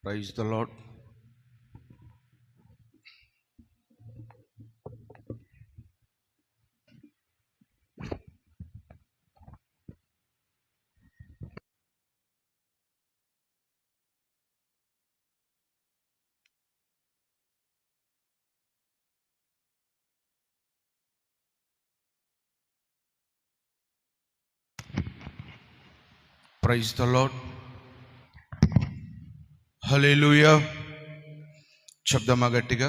Praise the lord. Praise the lord. హల్లెలూయా. శబ్దమా గట్టిగా.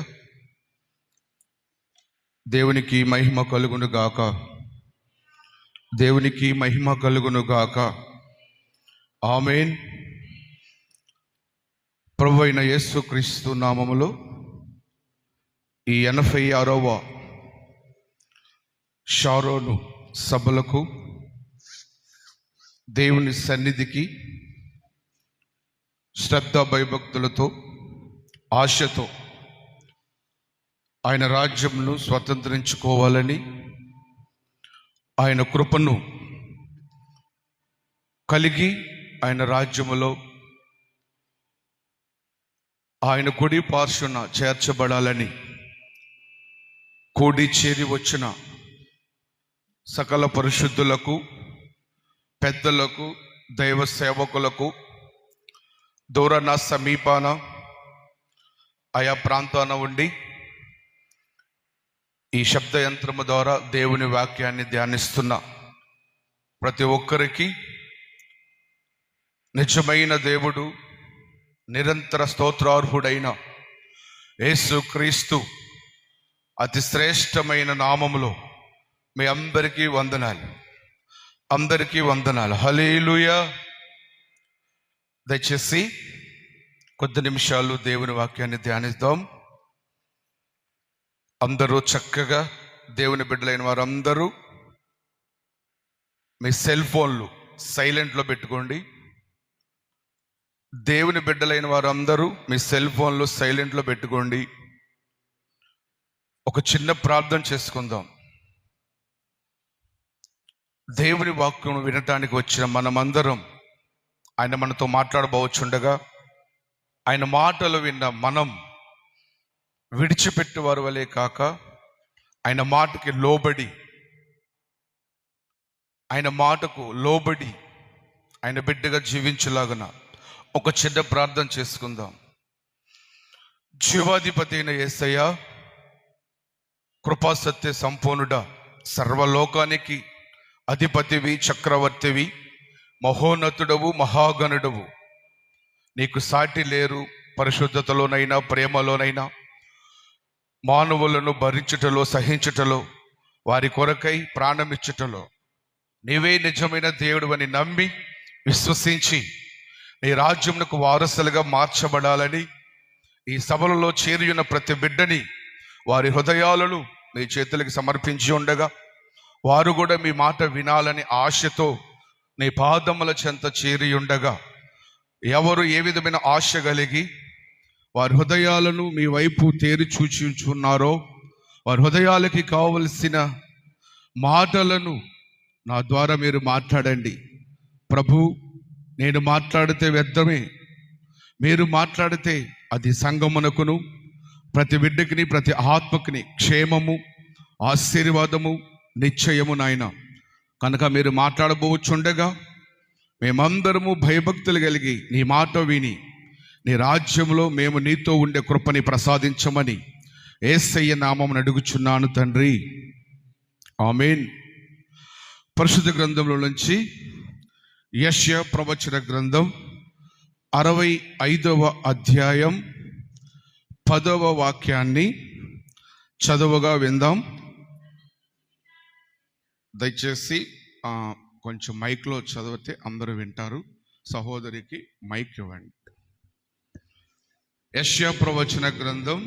దేవునికి మహిమ కలుగును గాక. దేవునికి మహిమ కలుగును గాక. ఆమేన్. ప్రభువైన యేసుక్రీస్తు నామములో ఈ 86వ షారోను సభలకు, దేవుని సన్నిధికి శ్రద్ధ భయభక్తులతో, ఆశతో ఆయన రాజ్యంను స్వతంత్రించుకోవాలని, ఆయన కృపను కలిగి ఆయన రాజ్యములో ఆయన కుడి పార్శ్వన చేర్చబడాలని కూడి చేరి వచ్చిన సకల పరిశుద్ధులకు, పెద్దలకు, దైవ సేవకులకు, దూరాన సమీపాన ఆయా ప్రాంతాన ఉండి ఈ శబ్ద యంత్రము ద్వారా దేవుని వాక్యాన్ని ధ్యానిస్తున్న ప్రతి ఒక్కరికి నిజమైన దేవుడు, నిరంతర స్తోత్రార్హుడైన యేసుక్రీస్తు అతి శ్రేష్టమైన నామములో మీ అందరికీ వందనాలు, అందరికీ వందనాలు. హల్లెలూయా. దయచేసి కొద్ది నిమిషాలు దేవుని వాక్యాన్ని ధ్యానిద్దాం. అందరూ చక్కగా, దేవుని బిడ్డలైన వారందరూ మీ సెల్ ఫోన్లు సైలెంట్లో పెట్టుకోండి. దేవుని బిడ్డలైన వారందరూ మీ సెల్ ఫోన్లు సైలెంట్లో పెట్టుకోండి. ఒక చిన్న ప్రార్థన చేసుకుందాం. దేవుని వాక్యం వినటానికి వచ్చిన మనమందరం ఆయన మనతో మాట్లాడబోచుండగా, ఆయన మాటలు విన్న మనం విడిచిపెట్టేవారు వలె కాక, ఆయన మాటకి లోబడి, ఆయన మాటకు లోబడి ఆయన బిడ్డగా జీవించలాగున ఒక చిన్న ప్రార్థన చేసుకుందాం. జీవాధిపతి అయిన యేసయ్య, కృపాసత్య సంపూర్ణుడా, సర్వలోకానికి అధిపతివి, చక్రవర్తివి, మహోన్నతుడవు, మహాగణుడవు, నీకు సాటి లేరు. పరిశుద్ధతలోనైనా, ప్రేమలోనైనా, మానవులను భరించుటలో, సహించుటలో, వారి కొరకై ప్రాణమిచ్చుటలో నీవే నిజమైన దేవుడు అని నమ్మి విశ్వసించి నీ రాజ్యమునకు వారసులుగా మార్చబడాలని ఈ సభలలో చేరియున్న ప్రతి బిడ్డని వారి హృదయాలను మీ చేతులకు సమర్పించి ఉండగా, వారు కూడా మీ మాట వినాలని ఆశతో నీ పాదముల చెంత చేరి ఉండగా, ఎవరు ఏ విధమైన ఆశ కలిగి వారి హృదయాలను మీ వైపు తేరి చూచుచున్నారో, వారి హృదయాలకి కావలసిన మాటలను నా ద్వారా మీరు మాట్లాడండి. ప్రభు, నేను మాట్లాడితే వ్యర్థమే, మీరు మాట్లాడితే అది సంగమునకును, ప్రతి బిడ్డకిని, ప్రతి ఆత్మకిని క్షేమము, ఆశీర్వాదము, నిశ్చయము నాయన. కనుక మీరు మాట్లాడబోచుండగా మేమందరము భయభక్తులు కలిగి నీ మాట విని నీ రాజ్యంలో మేము నీతో ఉండే కృపని ప్రసాదించమని యేసయ్య నామమున అడుగుచున్నాను తండ్రి. ఆమేన్. పరిశుద్ధ గ్రంథంలో నుంచి యెషయా ప్రవచన గ్రంథం 65వ అధ్యాయం 10వ వాక్యాన్ని చదువుగా విందాం. దయచేసి కొంచెం మైక్లో చదివితే అందరూ వింటారు. సహోదరికి మైక్ ఇవ్వండి. యెషయా ప్రవచన గ్రంథం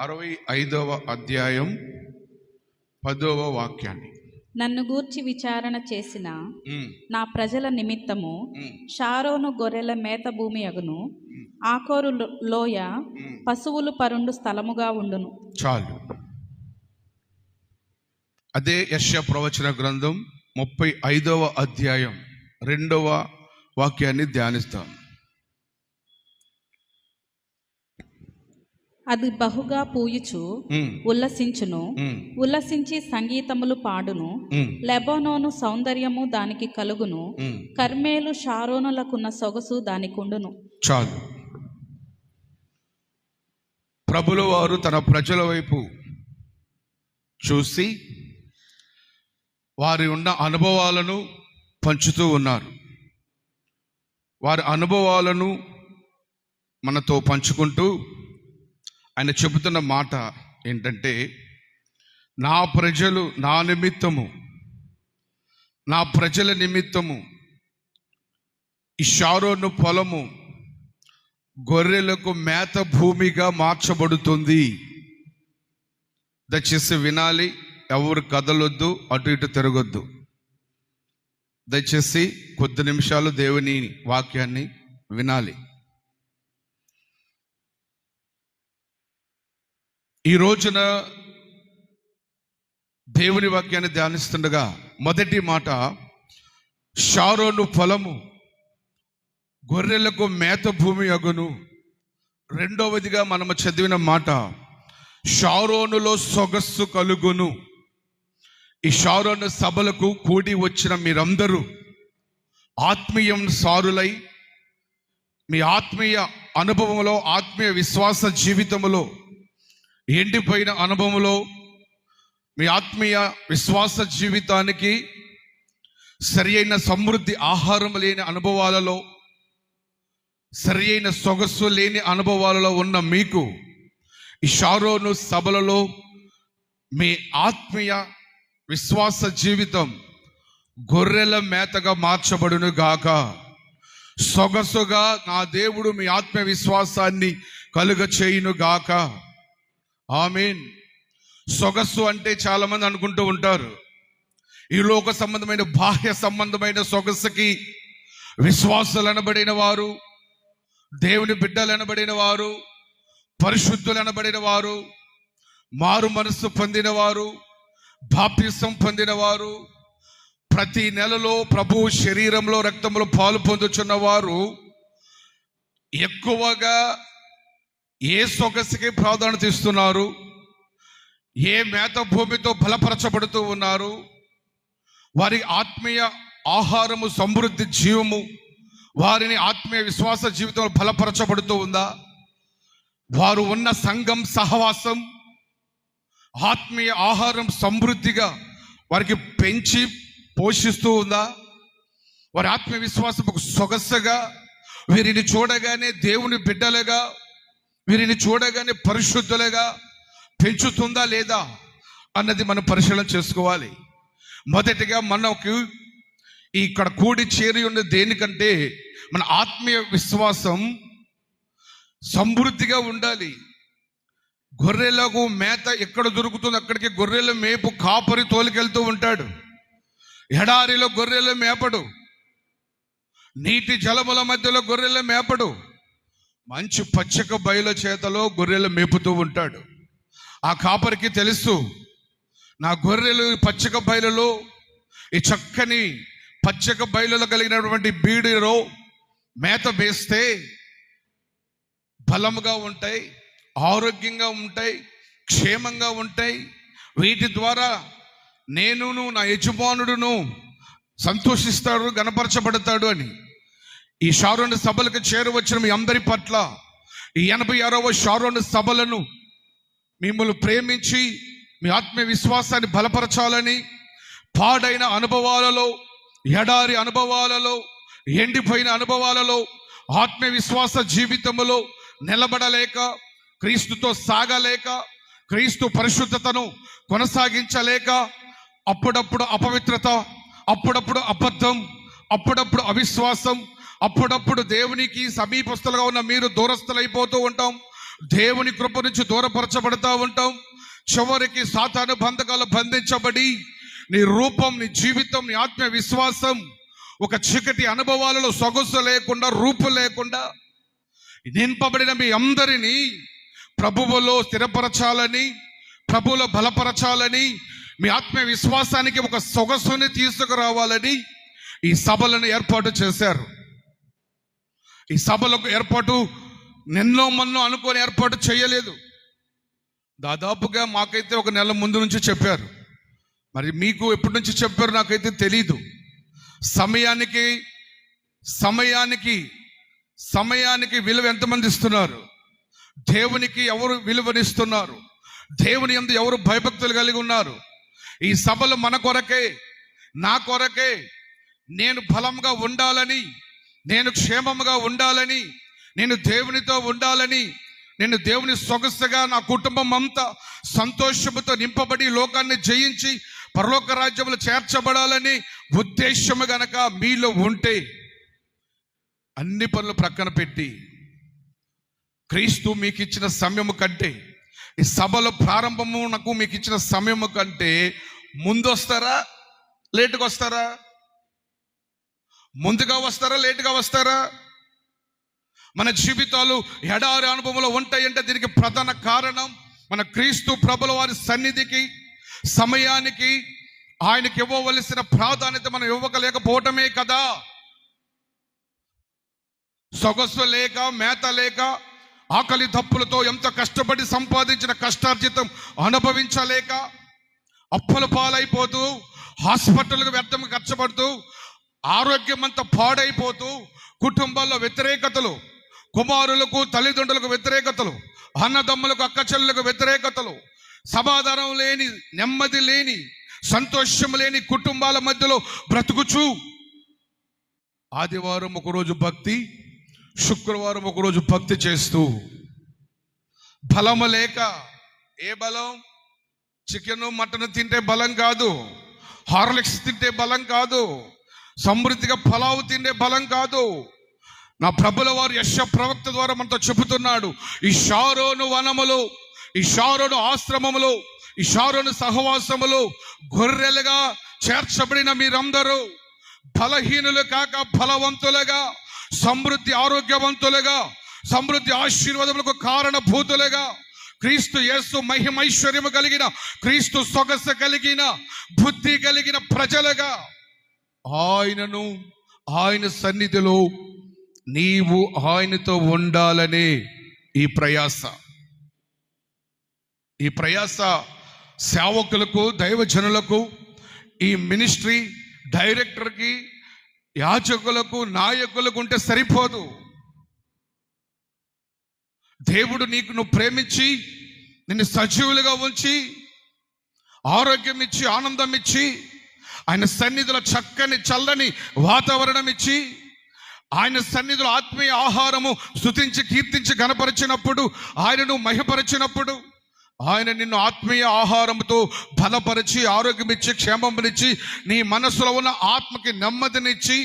65వ అధ్యాయం 10వ వాక్యాన్ని. నన్ను గూర్చి విచారణ చేసిన నా ప్రజల నిమిత్తము షారోను గొర్రెల మేత భూమి అగును, ఆకోరు లోయ పశువులు పరుండు స్థలముగా ఉండును. చాలు. అదే యెషయా ప్రవచన గ్రంథం 35వ అధ్యాయం 2వ వాక్యాన్ని ధ్యానిస్తాం. అది బహుగా పూయుచు ఉల్లసించును, ఉల్లసించి సంగీతములు పాడును. లెబానోను సౌందర్యము దానికి కలుగును, కర్మేలు షారోనులకున్న సొగసు దానికుండును. చాలు. ప్రభుల వారు తన ప్రజల వైపు చూసి వారి ఉన్న అనుభవాలను పంచుతూ ఉన్నారు. వారి అనుభవాలను మనతో పంచుకుంటూ ఆయన చెబుతున్న మాట ఏంటంటే, నా ప్రజలు నా నిమిత్తము, నా ప్రజల నిమిత్తము ఈ షారోను పొలము గొర్రెలకు మేత భూమిగా మార్చబడుతుంది. దయచేసి వినాలి, ఎవరు కదలొద్దు, అటు ఇటు తిరగొద్దు. దయచేసి కొద్ది నిమిషాలు దేవుని వాక్యాన్ని వినాలి. ఈ రోజున దేవుని వాక్యాన్ని ధ్యానిస్తుండగా మొదటి మాట షారోను పొలము గొర్రెలకు మేత భూమి అగును. రెండవదిగా మనము చదివిన మాట షారోనులో సొగస్సు కలుగును. ఈ షారోను సభలకు కూడి వచ్చిన మీరందరూ ఆత్మీయం సారులై మీ ఆత్మీయ అనుభవంలో, ఆత్మీయ విశ్వాస జీవితంలో, ఎండిపోయిన అనుభవంలో, మీ ఆత్మీయ విశ్వాస జీవితానికి సరి అయిన సమృద్ధి ఆహారం లేని అనుభవాలలో, సరి అయిన సొగస్సు లేని అనుభవాలలో ఉన్న మీకు ఈ షారోను సభలలో మీ ఆత్మీయ విశ్వాస జీవితం గొర్రెల మేతగా మార్చబడును గాక. సొగసుగా నా దేవుడు మీ ఆత్మీయ విశ్వాసాన్ని కలుగ చేయును గాక. ఆమేన్. సొగస్సు అంటే చాలా మంది అనుకుంటూ ఉంటారు, ఈ లోక సంబంధమైన బాహ్య సంబంధమైన సొగస్సుకి విశ్వాసులు అనబడిన వారు, దేవుని బిడ్డలు అనబడిన వారు, పరిశుద్ధులు అనబడిన వారు, మారు మనస్సు పొందిన వారు, బాప్తిసం పొందిన వారు, ప్రతి నెలలో ప్రభు శరీరంలో రక్తంలో పాలు పొందుచున్న వారు ఎక్కువగా ఏ సొగసుకి ప్రాధాన్యత ఇస్తున్నారు, ఏ మేత భూమితో బలపరచబడుతూ ఉన్నారు, వారి ఆత్మీయ ఆహారము, సమృద్ధి జీవము వారిని ఆత్మీయ విశ్వాస జీవితంలో బలపరచబడుతూ ఉందా, వారు ఉన్న సంఘం సహవాసం ఆత్మీయ ఆహారం సమృద్ధిగా వారికి పెంచి పోషిస్తూ ఉందా, వారి ఆత్మీయ విశ్వాసం ఒక సొగసుగా వీరిని చూడగానే దేవుని బిడ్డలుగా, వీరిని చూడగానే పరిశుద్ధులుగా పెంచుతుందా లేదా అన్నది మనం పరిశీలన చేసుకోవాలి. మొదటిగా మనకు ఇక్కడ కూడి చేరి ఉన్న దేనికంటే మన ఆత్మీయ విశ్వాసం సమృద్ధిగా ఉండాలి. గొర్రెలకు మేత ఎక్కడ దొరుకుతుంది అక్కడికి గొర్రెల మేపు కాపరి తోలికెళ్తూ ఉంటాడు. ఎడారిలో గొర్రెల మేపడు, నీటి జలముల మధ్యలో గొర్రెల మేపడు, మంచి పచ్చక బయలు చేతలో గొర్రెలు మేపుతూ ఉంటాడు. ఆ కాపరికి తెలుసు, నా గొర్రెలు పచ్చక బయలులో, ఈ చక్కని పచ్చక బయలులో కలిగినటువంటి బీడిలో మేత వేస్తే బలముగా ఉంటాయి, ఆరోగ్యంగా ఉంటాయి, క్షేమంగా ఉంటాయి. వీటి ద్వారా నేనును నా యజమానుడును సంతోషిస్తాడు, గణపరచబడతాడు అని ఈ షారోను సభలకు చేరవచ్చిన మీ అందరి పట్ల ఈ 86వ షారోను సభలను మిమ్మల్ని ప్రేమించి మీ ఆత్మీయ విశ్వాసాన్ని బలపరచాలని, పాడైన అనుభవాలలో, ఎడారి అనుభవాలలో, ఎండిపోయిన అనుభవాలలో ఆత్మీయ విశ్వాస జీవితంలో నిలబడలేక, క్రీస్తుతో సాగలేక, క్రీస్తు పరిశుద్ధతను కొనసాగించలేక, అప్పుడప్పుడు అపవిత్రత, అప్పుడప్పుడు అబద్ధం, అప్పుడప్పుడు అవిశ్వాసం, అప్పుడప్పుడు దేవునికి సమీపస్తులుగా ఉన్న మీరు దూరస్తులైపోతూ ఉంటాం, దేవుని కృప నుంచి దూరపరచబడతా ఉంటాం. చివరికి సాతాను బంధకాలు బంధించబడి నీ రూపం, నీ జీవితం, నీ ఆత్మీయ విశ్వాసం ఒక చీకటి అనుభవాలలో సొగసు లేకుండా, రూపు లేకుండా నింపబడిన మీ అందరినీ ప్రభువులో స్థిరపరచాలని, ప్రభువులో బలపరచాలని, మీ ఆత్మీయ విశ్వాసానికి ఒక సొగసుని తీసుకురావాలని ఈ సభలను ఏర్పాటు చేశారు. ఈ సభలకు ఏర్పాటు నిన్నో మన్నో అనుకొని ఏర్పాటు చేయలేదు. దాదాపుగా మాకైతే ఒక నెల ముందు నుంచి చెప్పారు. మరి మీకు ఎప్పటి నుంచి చెప్పారు నాకైతే తెలీదు. సమయానికి సమయానికి సమయానికి విలువ ఎంతమంది ఇస్తున్నారు? దేవునికి ఎవరు విలువనిస్తున్నారు? దేవుని యందు ఎవరు భయభక్తులు కలిగి ఉన్నారు? ఈ సభలు మన కొరకే, నా కొరకే. నేను బలంగా ఉండాలని, నేను క్షేమముగా ఉండాలని, నేను దేవునితో ఉండాలని, నేను దేవుని సొగసుగా నా కుటుంబం అంతా సంతోషముతో నింపబడి లోకాన్ని జయించి పరలోక రాజ్యములు చేర్చబడాలని ఉద్దేశము గనక మీలో ఉంటే అన్ని పనులు ప్రక్కన పెట్టి క్రీస్తు మీకు ఇచ్చిన సమయము కంటే, ఈ సభల ప్రారంభమునకు మీకు ఇచ్చిన సమయము కంటే ముందు వస్తారా, లేటుగా వస్తారా? ముందుగా వస్తారా, లేటుగా వస్తారా? మన జీవితాలు ఎడారి అనుభవంలో ఉంటాయంటే దీనికి ప్రధాన కారణం మన క్రీస్తు ప్రభుల వారి సన్నిధికి, సమయానికి ఆయనకి ఇవ్వవలసిన ప్రాధాన్యత మనం ఇవ్వలేకపోవటమే కదా. సొగసు లేక, మేత లేక, ఆకలి దప్పులతో ఎంత కష్టపడి సంపాదించిన కష్టార్జితం అనుభవించలేక అప్పుల పాలైపోతూ, హాస్పిటల్కు వ్యర్థంగా ఖర్చుపడుతూ, ఆరోగ్యం అంతా పాడైపోతూ, కుటుంబాల్లో వ్యతిరేకతలు, కుమారులకు తల్లిదండ్రులకు వ్యతిరేకతలు, అన్నదమ్ములకు అక్కచెల్లెలకు వ్యతిరేకతలు, సమాధానం లేని, నెమ్మది లేని, సంతోషం లేని కుటుంబాల మధ్యలో బ్రతుకుచూ ఆదివారం ఒకరోజు భక్తి, శుక్రవారం ఒకరోజు భక్తి చేస్తూ బలము లేక, ఏ బలం? చికెన్ మటన్ తింటే బలం కాదు, హార్లిక్స్ తింటే బలం కాదు, సమృద్ధిగా పలావు తింటే బలం కాదు. నా ప్రభుల వారు యెషయా ప్రవక్త ద్వారా మనతో చెబుతున్నాడు, ఈ షారోను వనములు, ఈ షారోను ఆశ్రమములు, ఈ షారోను సహవాసములు గొర్రెలుగా చేర్చబడిన మీరందరూ బలహీనులు కాక బలవంతులుగా, సమృద్ధి ఆరోగ్యవంతులుగా, సమృద్ధి ఆశీర్వాదములకు కారణభూతులుగా, క్రీస్తు యేసు మహిమైశ్వర్యము కలిగిన, క్రీస్తు సొగసు కలిగిన, బుద్ధి కలిగిన ప్రజలుగా ఆయనను, ఆయన సన్నిధిలో నీవు ఆయనతో ఉండాలనే ఈ ప్రయాస సేవకులకు, దైవజనులకు, ఈ మినిస్ట్రీ డైరెక్టర్కి, యాజకులకు, నాయకులకు ఉంటే సరిపోదు. దేవుడు నువ్వు ప్రేమించి నిన్ను సజీవులుగా ఉంచి ఆరోగ్యం ఇచ్చి ఆనందం ఇచ్చి ఆయన సన్నిధిలో చక్కని చల్లని వాతావరణం ఇచ్చి ఆయన సన్నిధిలో ఆత్మీయ ఆహారము స్తుతించి కీర్తించి గణపరిచినప్పుడు, ఆయనను మహిమపరిచినప్పుడు ఆయన నిన్ను ఆత్మీయ ఆహారంతో బలపరిచి ఆరోగ్యం ఇచ్చి క్షేమమునిచ్చి నీ మనసులో ఉన్న ఆత్మకి నెమ్మదినిచ్చి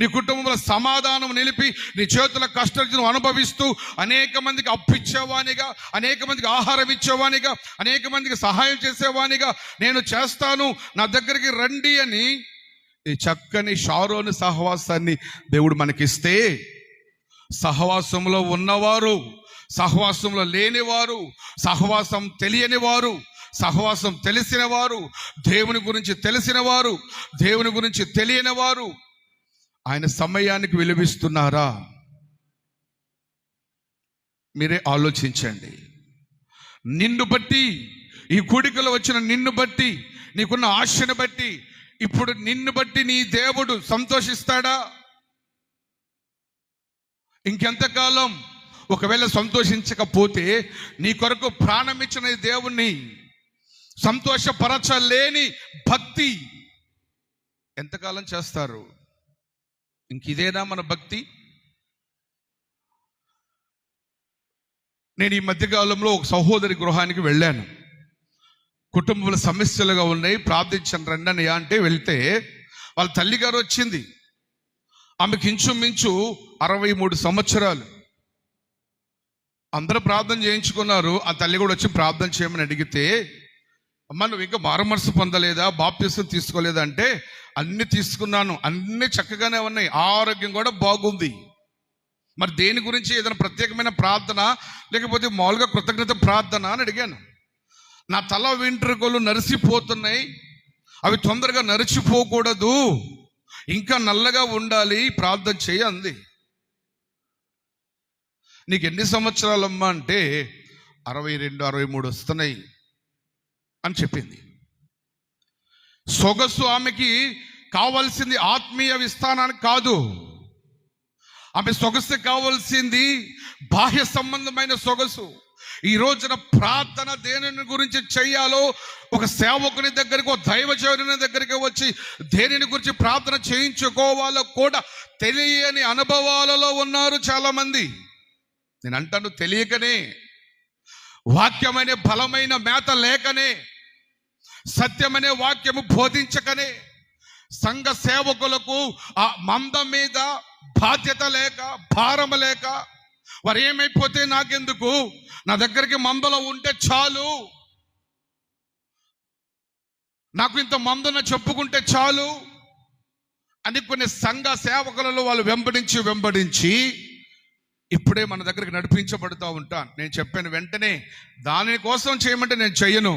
నీ కుటుంబంలో సమాధానం నిలిపి నీ చేతుల కష్టార్జితం అనుభవిస్తూ అనేక మందికి అప్పిచ్చేవానిగా, అనేక మందికి ఆహారం ఇచ్చేవానిగా, అనేక మందికి సహాయం చేసేవానిగా నేను చేస్తాను, నా దగ్గరికి రండి అని ఈ చక్కని షారోను సహవాసాన్ని దేవుడు మనకిస్తే, సహవాసంలో ఉన్నవారు, సహవాసంలో లేనివారు, సహవాసం తెలియని వారు, సహవాసం తెలిసిన వారు, దేవుని గురించి తెలిసిన వారు, దేవుని గురించి తెలియని వారు ఆయన సమయానికి విలువిస్తున్నారా? మీరే ఆలోచించండి. నిన్ను బట్టి, ఈ కూడికలో వచ్చిన నిన్ను బట్టి, నీకున్న ఆశను బట్టి, ఇప్పుడు నిన్ను బట్టి నీ దేవుడు సంతోషిస్తాడా? ఇంకెంతకాలం? ఒకవేళ సంతోషించకపోతే నీ కొరకు ప్రాణం ఇచ్చిన దేవుణ్ణి సంతోషపరచలేని భక్తి ఎంతకాలం చేస్తారు? ఇంకిదేనా మన భక్తి? నేను ఈ మధ్యకాలంలో ఒక సహోదరి గృహానికి వెళ్ళాను. కుటుంబంలో సమస్యలుగా ఉన్నాయి, ప్రార్థించండి రండి అని అంటే వెళ్తే వాళ్ళ తల్లిగారు వచ్చింది. ఆమెకి ఇంచుమించు 63 సంవత్సరాలు. అందరూ ప్రార్థన చేయించుకున్నారు. ఆ తల్లి కూడా వచ్చి ప్రార్థన చేయమని అడిగితే, అమ్మ నువ్వు ఇంకా మారుమనసు పొందలేదా, బాప్తిసం తీసుకోలేదా అంటే, అన్ని తీసుకున్నాను, అన్ని చక్కగానే ఉన్నాయి, ఆరోగ్యం కూడా బాగుంది. మరి దేని గురించి, ఏదైనా ప్రత్యేకమైన ప్రార్థన లేకపోతే మామూలుగా కృతజ్ఞత ప్రార్థన అని అడిగాను. నా తల వెంట్రుకలు నరిసిపోతున్నాయి, అవి తొందరగా నరిచిపోకూడదు, ఇంకా నల్లగా ఉండాలి, ప్రార్థన చేయి అంది. నీకు ఎన్ని సంవత్సరాలమ్మా అంటే 62, 63 వస్తున్నాయి అని చెప్పింది. సొగసు ఆమెకి కావాల్సింది ఆత్మీయ విస్తానానికి కాదు, ఆమె సొగసు కావాల్సింది బాహ్య సంబంధమైన సొగసు. ఈ రోజున ప్రార్థన దేనిని గురించి చెయ్యాలో, ఒక సేవకుని దగ్గరికి, ఒక దైవజనుని దగ్గరికి వచ్చి దేనిని గురించి ప్రార్థన చేయించుకోవాలో కూడా తెలియని అనుభవాలలో ఉన్నారు చాలా మంది. నేను అంటాను, తెలియకనే, వాక్యమనే బలమైన మేత లేకనే, సత్యమనే వాక్యము బోధించకనే, సంఘ సేవకులకు ఆ మంద మీద బాధ్యత లేక, భారం లేక, వారు ఏమైపోతే నాకెందుకు, నా దగ్గరికి మందలో ఉంటే చాలు, నాకు ఇంత మందున చెప్పుకుంటే చాలు అని కొన్ని సంఘ సేవకులలో వాళ్ళు వెంబడించి ఇప్పుడే మన దగ్గరికి నడిపించబడుతూ ఉంటాను. నేను చెప్పాను వెంటనే, దానికోసం చేయమంటే నేను చెయ్యను.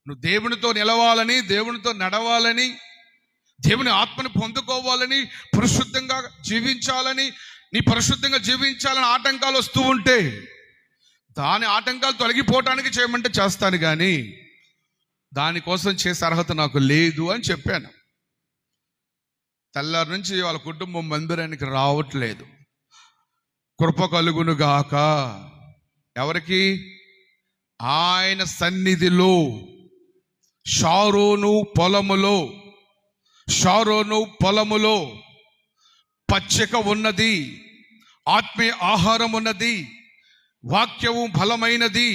నువ్వు దేవునితో నిలవాలని, దేవునితో నడవాలని, దేవుని ఆత్మని పొందుకోవాలని, పరిశుద్ధంగా జీవించాలని, నీ పరిశుద్ధంగా జీవించాలని ఆటంకాలు వస్తూ ఉంటే దాని ఆటంకాలు తొలగిపోవటానికి చేయమంటే చేస్తాను, కానీ దానికోసం చేసే అర్హత నాకు లేదు అని చెప్పాను. తెల్లారి నుంచి వాళ్ళ కుటుంబం మందిరానికి రావట్లేదు. కృప కలుగును గాక. ఎవరికి? ఆయన సన్నిధిలో, షారోను పొలములో పచ్చిక ఉన్నది, ఆత్మీయ ఆహారం ఉన్నది, వాక్యము బలమైనది,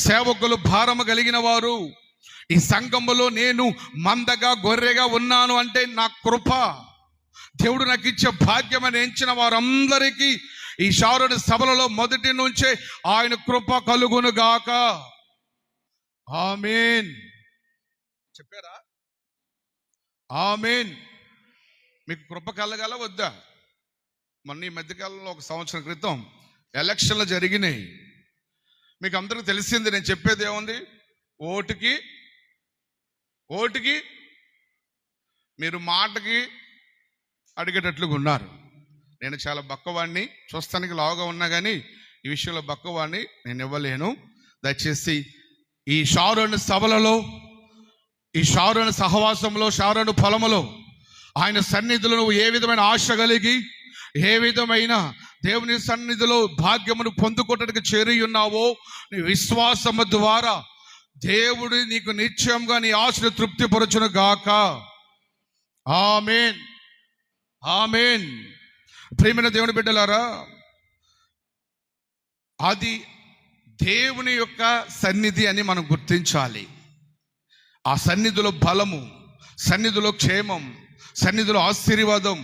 సేవకులు భారము కలిగిన వారు. ఈ సంఘములో నేను మందగా, గొర్రెగా ఉన్నాను అంటే నా కృప, దేవుడు నాకు ఇచ్చే భాగ్యం అని ఎంచిన వారందరికీ ఈ షారోను సభలలో మొదటి నుంచే ఆయన కృప కలుగును గాక. ఆమేన్. చెప్పారా? ఆమేన్. మీకు కృప కలగాల వద్దా? మొన్న ఈ మధ్యకాలంలో 1 సంవత్సరం క్రితం ఎలక్షన్లు జరిగినాయి. మీకు అందరికీ తెలిసింది. నేను చెప్పేది ఏముంది? ఓటుకి మీరు మాటకి అడిగేటట్లుగా ఉన్నారు. నేను చాలా బక్కవాడిని, చూస్తానికి లావుగా ఉన్నా కానీ ఈ విషయంలో బక్కవాడిని, నేను ఇవ్వలేను. దయచేసి ఈ షారోను సభలలో, ఈ షారోను సహవాసంలో, షారోను పొలములో, ఆయన సన్నిధిలో నువ్వు ఏ విధమైన ఆశ కలిగి, ఏ విధమైన దేవుని సన్నిధిలో భాగ్యమును పొందుకోవటానికి చేరి ఉన్నావో, నీ విశ్వాసము ద్వారా దేవుడు నీకు నిత్యంగా నీ ఆశను తృప్తిపరచును గాక. ఆమేన్, ఆమేన్. ప్రియమైన దేవుని బిడ్డలారా, అది దేవుని యొక్క సన్నిధి అని మనం గుర్తించాలి. ఆ సన్నిధిలో బలము, సన్నిధిలో క్షేమం, సన్నిధిలో ఆశీర్వాదం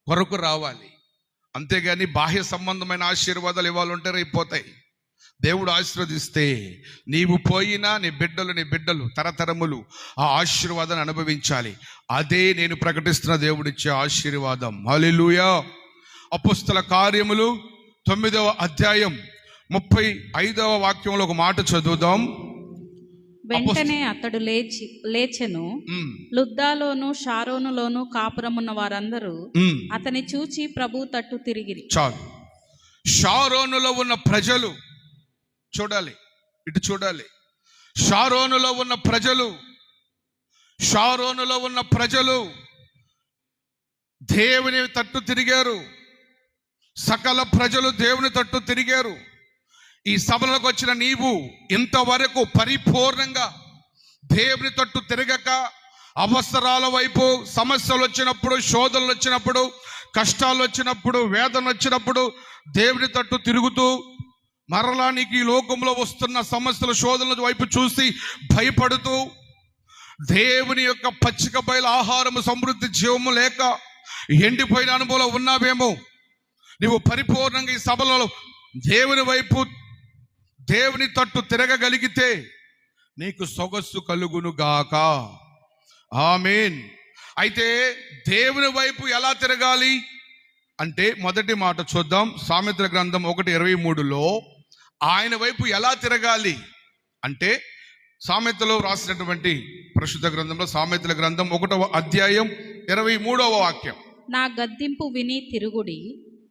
కొరకు రావాలి. అంతేగాని బాహ్య సంబంధమైన ఆశీర్వాదాలు ఇవ్వాలంటే రేపోతాయి. దేవుడు ఆశీర్వదిస్తే నీవు పోయినా నీ బిడ్డలు తరతరములు ఆ ఆశీర్వాదాన్ని అనుభవించాలి. అదే నేను ప్రకటిస్తున్న దేవుడిచ్చే ఆశీర్వాదం. హల్లెలూయా. అపోస్తల కార్యములు 9వ అధ్యాయం 35వ వాక్యంలో ఒక మాట చదువుదాం. వెంటనే అతడు లేచెను. లుద్దాలోను షారోనులోను కాపురమున్న వారందరూ అతని చూచి ప్రభు తట్టు తిరిగిరి. చాలు. షారోనులో ఉన్న ప్రజలు చూడాలి, ఇటు చూడాలి. షారోనులో ఉన్న ప్రజలు దేవుని తట్టు తిరిగారు. సకల ప్రజలు దేవుని తట్టు తిరిగారు. ఈ సభలకు వచ్చిన నీవు ఇంతవరకు పరిపూర్ణంగా దేవుని తట్టు తిరగక, అవసరాల వైపు, సమస్యలు వచ్చినప్పుడు, శోధనలు వచ్చినప్పుడు, కష్టాలు వచ్చినప్పుడు, వేదన వచ్చినప్పుడు దేవుని తట్టు తిరుగుతూ, మరలా నీకు ఈ లోకంలో వస్తున్న సమస్యల, శోధనల వైపు చూసి భయపడుతూ, దేవుని యొక్క పచ్చిక బయలు ఆహారము, సమృద్ధి, జీవము లేక ఎండిపోయిన అనుభవంలో ఉన్నావేమో. నీవు పరిపూర్ణంగా ఈ సభలలో దేవుని వైపు, దేవుని తట్టు తిరగగలిగితే నీకు సొగస్సు కలుగును గాక. ఆమేన్. అయితే దేవుని వైపు ఎలా తిరగాలి అంటే మొదటి మాట చూద్దాం. సామెతల గ్రంథం 1:23లో ఆయన వైపు ఎలా తిరగాలి అంటే, సామెతలో రాసినటువంటి పరిశుద్ధ గ్రంథంలో, సామెతల గ్రంథం 1వ అధ్యాయం 23వ వాక్యం. నా గద్దింపు విని తిరుగుడి.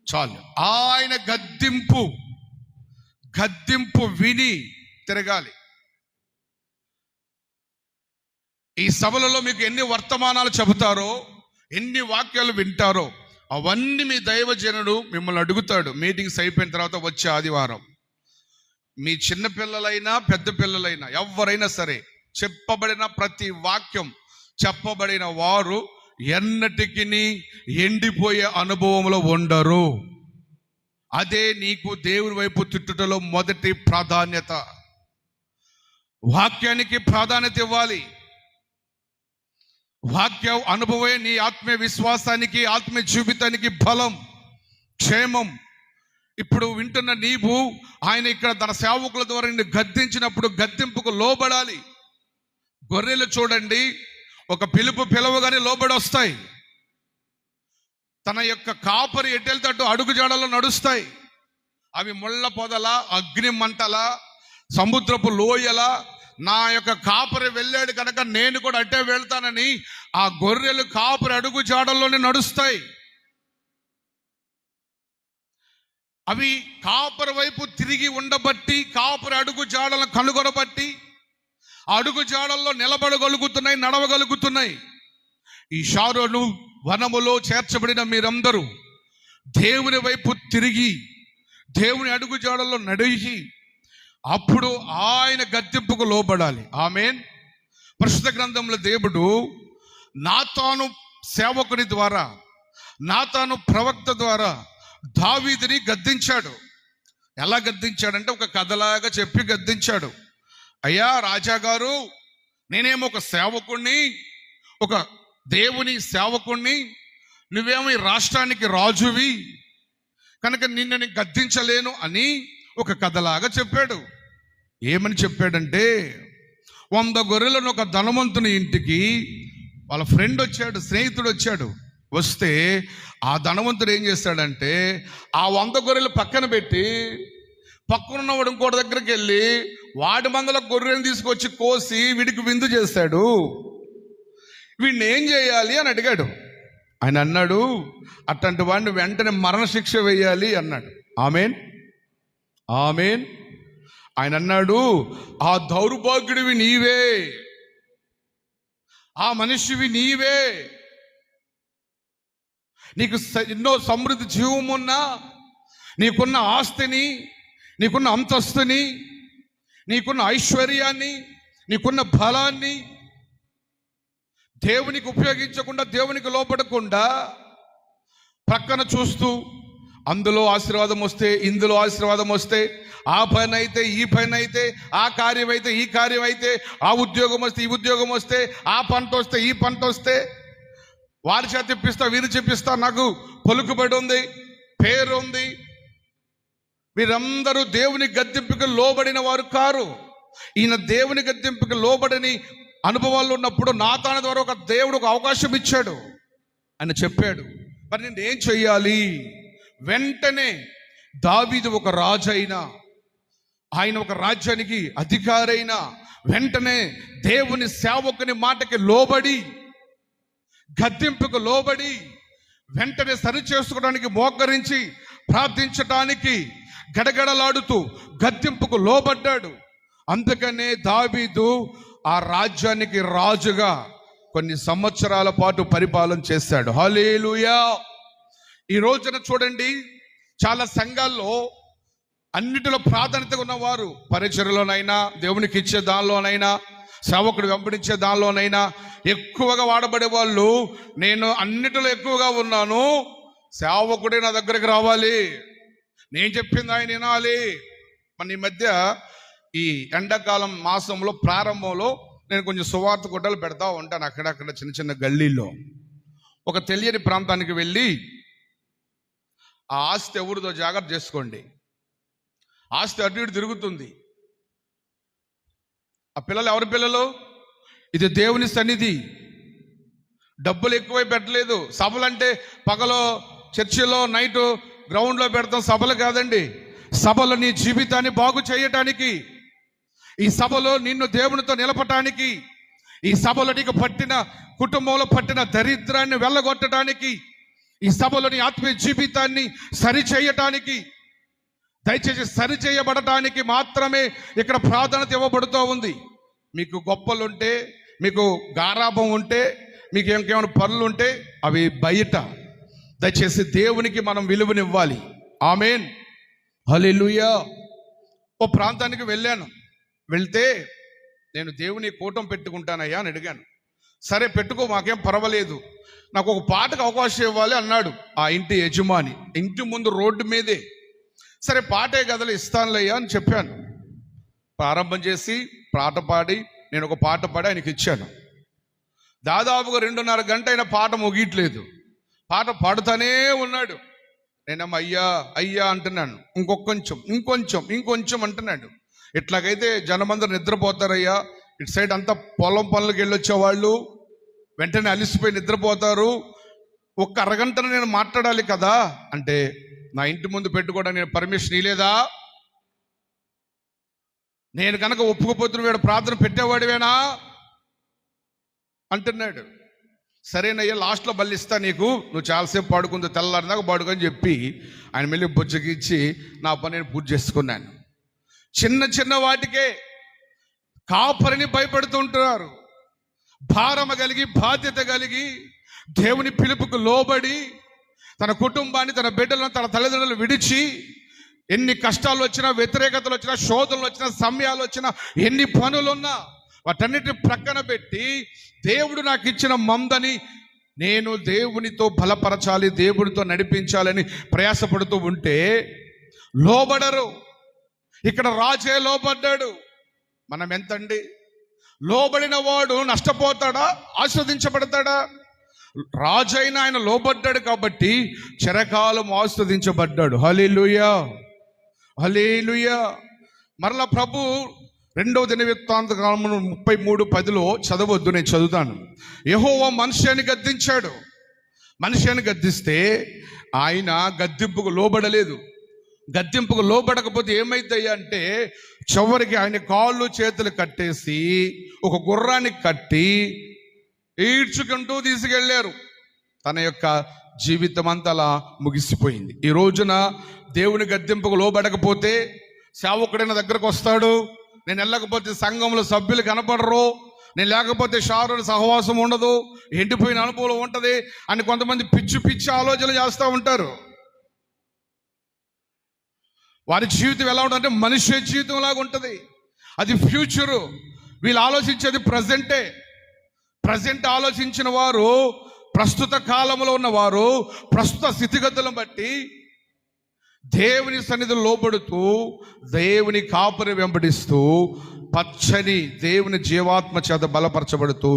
చాలు. ఆయన గద్దింపు, గద్దింపు విని తిరగాలి. ఈ సభలలో మీకు ఎన్ని వర్తమానాలు చెబుతారో, ఎన్ని వాక్యాలు వింటారో, అవన్నీ మీ దైవజనుడు మిమ్మల్ని అడుగుతాడు. మీటింగ్స్ అయిపోయిన తర్వాత వచ్చే ఆదివారం మీ చిన్న పిల్లలైనా పెద్ద పిల్లలైనా ఎవరైనా సరే చెప్పబడిన ప్రతి వాక్యం చెప్పబడిన వారు ఎన్నటికి ఎండిపోయే అనుభవంలో ఉండరు. అదే నీకు దేవుని వైపు తిట్టుటలో మొదటి ప్రాధాన్యత. వాక్యానికి ప్రాధాన్యత ఇవ్వాలి. వాక్య అనుభవమే నీ ఆత్మీయ విశ్వాసానికి, ఆత్మీయ జీవితానికి బలం, క్షేమం. ఇప్పుడు వింటున్న నీవు ఆయన ఇక్కడ తన సేవకుల ద్వారా నిన్ను గద్దించినప్పుడు గద్దింపుకు లోబడాలి. గొర్రెలు చూడండి, ఒక పిలవగానే లోబడి వస్తాయి. తన యొక్క కాపరి ఎటెళ్తాడు అడుగు జాడలో నడుస్తాయి. అవి ముళ్ళ పొదల, అగ్ని మంటల, సముద్రపు లోయల, నా యొక్క కాపరి వెళ్ళాడు కనుక నేను కూడా అట్టే వెళ్తానని ఆ గొర్రెలు కాపరి అడుగు జాడల్లోనే నడుస్తాయి. అవి కాపరి వైపు తిరిగి ఉండబట్టి, కాపరి అడుగు జాడలను కనుగొనబట్టి అడుగు జాడల్లో నిలబడగలుగుతున్నాయి, నడవగలుగుతున్నాయి. ఈ షారోను వనములో చేర్చబడిన మీరందరూ దేవుని వైపు తిరిగి దేవుని అడుగు జాడల్లో నడిచి అప్పుడు ఆయన గద్దింపుకు లోబడాలి. ఆమేన్. పరిశుద్ధ గ్రంథంలో దేవుడు నాతాను సేవకుని ద్వారా, నాతాను ప్రవక్త ద్వారా దావీదుని గద్దించాడు. ఎలా గద్దించాడంటే ఒక కథలాగా చెప్పి గద్దించాడు. అయ్యా రాజాగారు, నేనేమో ఒక సేవకుణ్ణి, ఒక దేవుని సేవకుణ్ణి, నువ్వేమో ఈ రాష్ట్రానికి రాజువి కనుక నిన్ను గద్దించలేను అని ఒక కథలాగా చెప్పాడు. ఏమని చెప్పాడంటే, 100 గొర్రెలను ఒక ధనవంతుని ఇంటికి వాళ్ళ ఫ్రెండ్ వచ్చాడు, స్నేహితుడు వచ్చాడు. వస్తే ఆ ధనవంతుడు ఏం చేస్తాడంటే ఆ 100 గొర్రెలు పక్కన పెట్టి పక్కనున్నవాడు ఇంకోటి దగ్గరికి వెళ్ళి వాడి మందల గొర్రెలను తీసుకొచ్చి కోసి వీడికి విందు చేస్తాడు. వీడిని ఏం చేయాలి అని అడిగాడు. ఆయన అన్నాడు, అట్లాంటి వాడిని వెంటనే మరణశిక్ష వేయాలి అన్నాడు. ఆమేన్, ఆమేన్. ఆయన అన్నాడు, ఆ దౌర్భాగ్యుడివి నీవే, ఆ మనిషివి నీవే. నీకు ఎన్నో సమృద్ధి జీవమున్నా, నీకున్న ఆస్తిని, నీకున్న అంతస్తుని, నీకున్న ఐశ్వర్యాన్ని, నీకున్న బలాన్ని దేవునికి ఉపయోగించకుండా, దేవునికి లోపడకుండా ప్రక్కన చూస్తూ అందులో ఆశీర్వాదం వస్తే, ఇందులో ఆశీర్వాదం వస్తే, ఆ పని అయితే, ఈ పని అయితే, ఆ కార్యం అయితే, ఈ కార్యం అయితే, ఆ ఉద్యోగం వస్తే, ఈ ఉద్యోగం వస్తే, ఆ పంట వస్తే, ఈ పంట వస్తే, వారి చేత తెప్పిస్తా, వీరు చెప్పిస్తా, నాకు పలుకుబడి ఉంది, పేరు ఉంది. వీరందరూ దేవుని గద్దింపుకి లోబడిన వారు కారు. ఈయన దేవుని గద్దింపుకి లోబడని అనుభవాలు ఉన్నప్పుడు నాతాను ద్వారా ఒక దేవుడు ఒక అవకాశం ఇచ్చాడు. ఆయన చెప్పాడు, మరి నేను ఏం చెయ్యాలి? వెంటనే దావీదు ఒక రాజు అయినా, ఆయన ఒక రాజ్యానికి అధికారి అయినా, వెంటనే దేవుని సేవకుని మాటకి లోబడి, గద్దింపుకు లోబడి, వెంటనే సరి చేసుకోవడానికి మోకరించి ప్రార్థించటానికి గడగడలాడుతూ గద్దింపుకు లోబడ్డాడు. అందుకనే దావీదు ఆ రాజ్యానికి రాజుగా కొన్ని సంవత్సరాల పాటు పరిపాలన చేశాడు. హల్లెలూయా. ఈ రోజున చూడండి, చాలా సంఘాల్లో అన్నిటిలో ప్రాధాన్యత ఉన్నవారు పరిచర్యలోనైనా, దేవునికి ఇచ్చే దానిలోనైనా, సేవకుడు వెంబడించే దానిలోనైనా ఎక్కువగా వాడబడే వాళ్ళు, నేను అన్నిటిలో ఎక్కువగా ఉన్నాను, సేవకుడే నా దగ్గరికి రావాలి, నేను చెప్పింది ఆయన వినాలి. మన ఈ మధ్య ఈ ఎండాకాలం మాసంలో ప్రారంభంలో నేను కొంచెం సువార్త గుడ్డలు పెడతా ఉంటాను. అక్కడక్కడ చిన్న చిన్న గల్లీల్లో ఒక తెలియని ప్రాంతానికి వెళ్ళి, ఆ ఆస్తి ఎవరిదో జాగ్రత్త చేసుకోండి, ఆస్తి అటు ఇటు తిరుగుతుంది. ఆ పిల్లలు ఎవరి పిల్లలు? ఇది దేవుని సన్నిధి. డబ్బులు ఎక్కువై పెట్టలేదు. సభలంటే పగలో చర్చిలో, నైట్ గ్రౌండ్లో పెడతాం. సభలు కాదండి. సభలో నీ జీవితాన్ని బాగు చేయటానికి, ఈ సభలో నిన్ను దేవునితో నిలపటానికి, ఈ సభలో నీకు పట్టిన కుటుంబంలో పట్టిన దరిద్రాన్ని వెళ్ళగొట్టడానికి, ఈ సభలో నీ ఆత్మీయ జీవితాన్ని సరిచేయటానికి దయచేసి సరి చేయబడటానికి మాత్రమే ఇక్కడ ప్రాధాన్యత ఇవ్వబడుతూ ఉంది. మీకు గొప్పలుంటే, మీకు గారాభం ఉంటే, మీకు ఇంకేమైనా పనులు ఉంటే అవి బయట. దయచేసి దేవునికి మనం విలువనివ్వాలి. ఆమేన్, హల్లెలూయా. ఓ ప్రాంతానికి వెళ్తే నేను దేవుని కూటం పెట్టుకుంటానయ్యా అని అడిగాను. సరే పెట్టుకో, మాకేం పర్వాలేదు, నాకు ఒక పాటకు అవకాశం ఇవ్వాలి అన్నాడు ఆ ఇంటి యజమాని. ఇంటి ముందు రోడ్డు మీదే. సరే పాటే గదలు ఇస్తానులయ్యా అని చెప్పాను. ప్రారంభం చేసి పాట పాడి నేను ఒక పాట పాడి ఆయనకి ఇచ్చాను. దాదాపుగా 2:30 గంట అయిన పాట ముగియట్లేదు. పాట పాడుతూనే ఉన్నాడు. నేనేమో అయ్యా అయ్యా అంటున్నాను, ఇంకొంచెం అంటున్నాడు. ఇట్లాగైతే జనమందరూ నిద్రపోతారయ్యా, ఇటు సైడ్ అంతా పొలం పనులకు వెళ్ళొచ్చేవాళ్ళు వెంటనే అలిసిపోయి నిద్రపోతారు, ఒక్క అరగంటను నేను మాట్లాడాలి కదా అంటే, నా ఇంటి ముందు పెట్టుకోవడానికి నేను పర్మిషన్ ఇలేదా? నేను కనుక ఒప్పుకోపోతున్న వీడు ప్రార్థన పెట్టేవాడివేనా అంటున్నాడు. సరేనయ్యా, లాస్ట్లో బల్లి ఇస్తా నీకు, నువ్వు చాలాసేపు పాడుకుందో తెల్లారిదాకా పాడుకొని చెప్పి ఆయన మళ్ళీ బుజ్జగిచ్చి నా పని నేను పూర్తి చేసుకున్నాను. చిన్న వాటికే కాపరిని భయపెడుతుంటారు. భారమ కలిగి, బాధ్యత కలిగి, దేవుని పిలుపుకు లోబడి, తన కుటుంబాన్ని, తన బిడ్డలను, తన తల్లిదండ్రులు విడిచి, ఎన్ని కష్టాలు వచ్చినా, వ్యతిరేకతలు వచ్చినా, శోధనలు వచ్చినా, సమయాలు వచ్చినా, ఎన్ని పనులున్నా వాటన్నిటిని ప్రక్కన పెట్టి దేవుడు నాకు ఇచ్చిన మందని నేను దేవునితో బలపరచాలి, దేవునితో నడిపించాలని ప్రయాసపడుతూ ఉంటే లోబడరు. ఇక్కడ రాజే లోబడ్డాడు. మనం ఎంతండి? లోబడిన వాడు నష్టపోతాడా, ఆస్వాదించబడతాడా? రాజైన ఆయన లోబడ్డాడు కాబట్టి చిరకాలం ఆస్వాదించబడ్డాడు. హల్లెలూయా, హల్లెలూయా. మరలా ప్రభు 2వ దినవృత్తాంతకాండము 33:10 చదవద్దు, నేను చదువుతాను. యెహోవా మనుష్యాన్ని గద్దించాడు. మనుష్యాన్ని గద్దిస్తే ఆయన గద్దింపుకు లోబడలేదు. గద్దింపుకు లోబడకపోతే ఏమైందయ్యా అంటే, చివరికి ఆయన కాళ్ళు చేతులు కట్టేసి ఒక గుర్రాన్ని కట్టి ఈడ్చుకుంటూ తీసుకెళ్లారు. తన యొక్క జీవితం అంతా అలా ముగిసిపోయింది. ఈ రోజున దేవుని గద్దింపుకు లోబడకపోతే సేవకుడైన దగ్గరకు వస్తాడు, నేను వెళ్ళకపోతే సంఘంలో సభ్యులు కనపడరు, నేను లేకపోతే షారుల సహవాసం ఉండదు, ఎండిపోయిన అనుభవం ఉంటుంది అని కొంతమంది పిచ్చి ఆలోచనలు చేస్తూ ఉంటారు. వారి జీవితం ఎలా ఉంటుందంటే మనిషి జీవితం లాగా ఉంటుంది. అది ఫ్యూచరు. వీళ్ళు ఆలోచించేది ప్రజెంట్ ఆలోచించిన వారు, ప్రస్తుత కాలంలో ఉన్నవారు ప్రస్తుత స్థితిగతులను బట్టి దేవుని సన్నిధిలో లోబడుతూ, దేవుని కాపుని వెంబడిస్తూ, పచ్చని దేవుని జీవాత్మ చేత బలపరచబడుతూ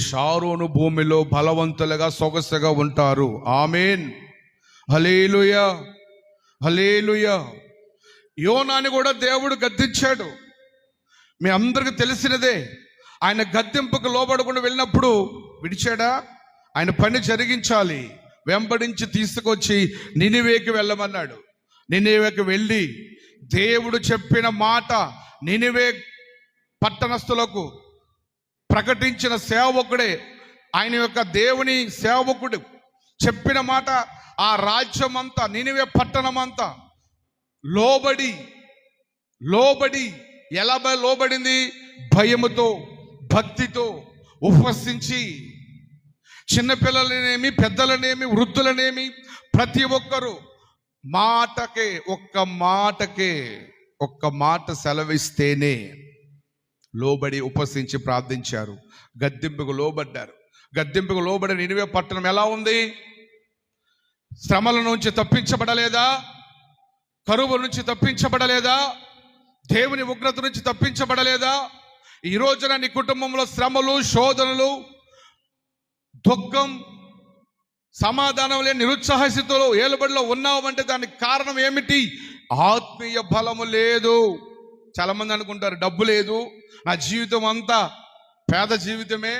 షారోను భూమిలో బలవంతులుగా సొగసుగా ఉంటారు. ఆమేన్, హల్లెలూయా, హల్లెలూయా. యోనాని కూడా దేవుడు గద్దించాడు. మీ అందరికీ తెలిసినదే. ఆయన గద్దింపుకు లోబడకుండా వెళ్ళినప్పుడు విడిచాడా? ఆయన పని జరిగించాలి, వెంబడించి తీసుకొచ్చి నినివేకి వెళ్ళమన్నాడు. నినివేకి వెళ్ళి దేవుడు చెప్పిన మాట నినివే పట్టణస్థులకు ప్రకటించిన సేవకుడే, ఆయన యొక్క దేవుని సేవకుడు చెప్పిన మాట ఆ రాజ్యమంతా, నినివే పట్టణమంతా లోబడి ఎలా లోబడింది? భయముతో, భక్తితో ఉపవసించి, చిన్నపిల్లలనేమి, పెద్దలనేమి, వృద్ధులనేమి ప్రతి ఒక్కరూ ఒక్క మాట సెలవిస్తేనే లోబడి ఉపవసించి ప్రార్థించారు. గద్దింపుకు లోబడ్డారు. గద్దింపుకు లోబడి నినివే పట్టణం ఎలా ఉంది? శ్రమల నుంచి తప్పించబడలేదా? కరువు నుంచి తప్పించబడలేదా? దేవుని ఉగ్రత నుంచి తప్పించబడలేదా? ఈ రోజున నీ కుటుంబంలో శ్రమలు, శోధనలు, దుఃఖం, సమాధానం లేని నిరుత్సాహ స్థితిలో ఏలుబడిలో ఉన్నావంటే దానికి కారణం ఏమిటి? ఆత్మీయ బలము లేదు. చాలా మంది అనుకుంటారు డబ్బు లేదు, నా జీవితం అంతా పేద జీవితమే,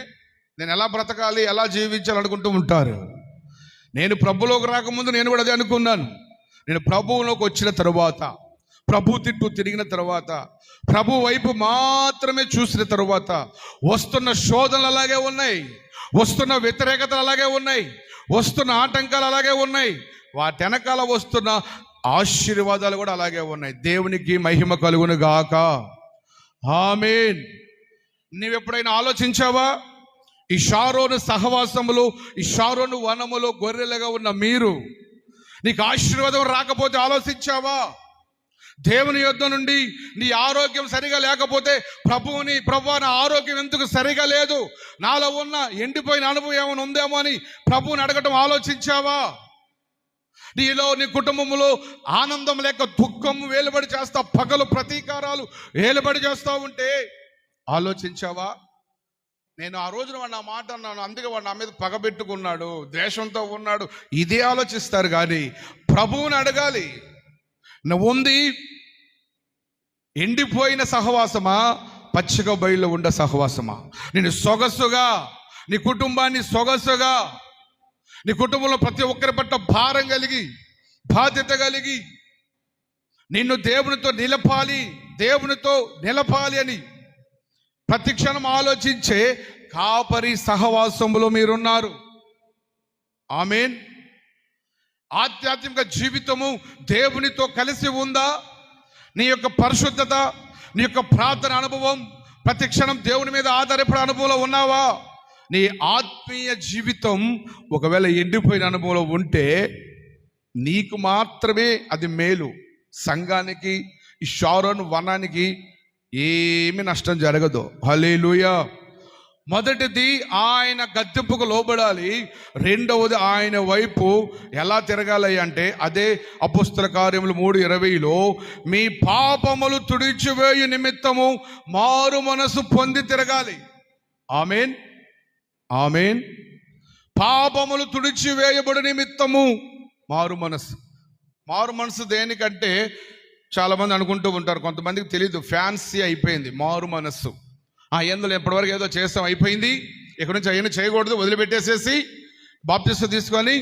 నేను ఎలా బ్రతకాలి, ఎలా జీవించాలి అనుకుంటూ ఉంటారు. నేను ప్రభులోకి రాకముందు నేను కూడా అదే అనుకున్నాను. నేను ప్రభువులోకి వచ్చిన తరువాత, ప్రభు తిట్టు తిరిగిన తర్వాత, ప్రభు వైపు మాత్రమే చూసిన తరువాత వస్తున్న శోధనలు అలాగే ఉన్నాయి, వస్తున్న వ్యతిరేకతలు అలాగే ఉన్నాయి, వస్తున్న ఆటంకాలు అలాగే ఉన్నాయి. వాటి వెనకాల వస్తున్న ఆశీర్వాదాలు కూడా అలాగే ఉన్నాయి. దేవునికి మహిమ కలుగును గాక. ఆమేన్. నీవెప్పుడైనా ఆలోచించావా? ఈ షారోను సహవాసములో, ఈ షారోను వనములో గొర్రెలుగా ఉన్న మీరు, నీకు ఆశీర్వాదం రాకపోతే ఆలోచించావా? దేవుని యొద్ద నుండి నీ ఆరోగ్యం సరిగా లేకపోతే ప్రభువా నా ఆరోగ్యం ఎందుకు సరిగా లేదు, నాలో ఉన్న ఎండిపోయిన అనుభవం ఏమైనా ఉందేమో అని ప్రభువుని అడగటం ఆలోచించావా? నీలో నీ కుటుంబంలో ఆనందం లేక దుఃఖం వేలుబడి చేస్తా, పగలు ప్రతీకారాలు వేలుబడి చేస్తూ ఉంటే ఆలోచించావా? నేను ఆ రోజున వాడు నా మాట అన్నాను, అందుకే వాడు నా మీద పగబెట్టుకున్నాడు, ద్వేషంతో ఉన్నాడు, ఇదే ఆలోచిస్తారు. కానీ ప్రభువుని అడగాలి, నువ్వు ఉంది ఎండిపోయిన సహవాసమా, పచ్చిక బయలు ఉండ సహవాసమా? నేను సొగసుగా, నీ కుటుంబాన్ని సొగసుగా, నీ కుటుంబంలో ప్రతి ఒక్కరి పట్ల భారం కలిగి, బాధ్యత కలిగి, నిన్ను దేవునితో నిలపాలి అని ప్రతి క్షణం ఆలోచించే కాపరి సహవాసములో మీరున్నారు. ఆమేన్. ఆధ్యాత్మిక జీవితము దేవునితో కలిసి ఉందా? నీ యొక్క పరిశుద్ధత, నీ యొక్క ప్రార్థన అనుభవం, ప్రతి క్షణం దేవుని మీద ఆధారపడే అనుభవంలో ఉన్నావా? నీ ఆత్మీయ జీవితం ఒకవేళ ఎండిపోయిన అనుభవంలో ఉంటే నీకు మాత్రమే అది మేలు, సంఘానికి, ఈ షారోను వనానికి ఏమి నష్టం జరగదు. హల్లెలూయా. మొదటిది ఆయన గద్దెంపుకు లోబడాలి. రెండవది ఆయన వైపు ఎలా తిరగాలి అంటే అదే అపోస్తల కార్యములు 3:20లో మీ పాపములు తుడిచివేయు నిమిత్తము మారు మనసు పొంది తిరగాలి. ఆమేన్, ఆమేన్. పాపములు తుడిచివేయబడు నిమిత్తము మారు మనసు దేనికంటే చాలా మంది అనుకుంటూ ఉంటారు, కొంతమందికి తెలియదు, ఫ్యాన్సీ అయిపోయింది మారు మనస్సు. ఎందులో ఎప్పటివరకు ఏదో చేస్తాం, అయిపోయింది, ఇక్కడి నుంచి అవన్నీ చేయకూడదు, వదిలిపెట్టేసేసి బాప్తిస్మం తీసుకొని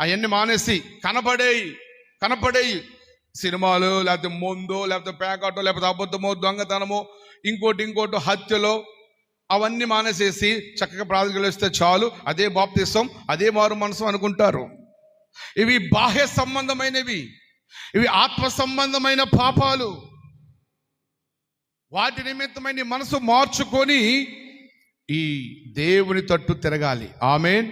అవన్నీ మానేసి కనపడేయి సినిమాలు, లేకపోతే మందో, లేకపోతే పేకాటో, లేకపోతే అబద్ధమో, దొంగతనమో, ఇంకోటి హత్యలో, అవన్నీ మానేసేసి చక్కగా ప్రార్థన చేస్తే చాలు, అదే బాప్తిస్మం, అదే మారు మనసు అనుకుంటారు. ఇవి బాహ్య సంబంధమైనవి, ఇవి ఆత్మ సంబంధమైన పాపాలు. వాటి నిమిత్తమై నీ మనసు మార్చుకొని ఈ దేవుని తట్టు తిరగాలి. ఆమేన్.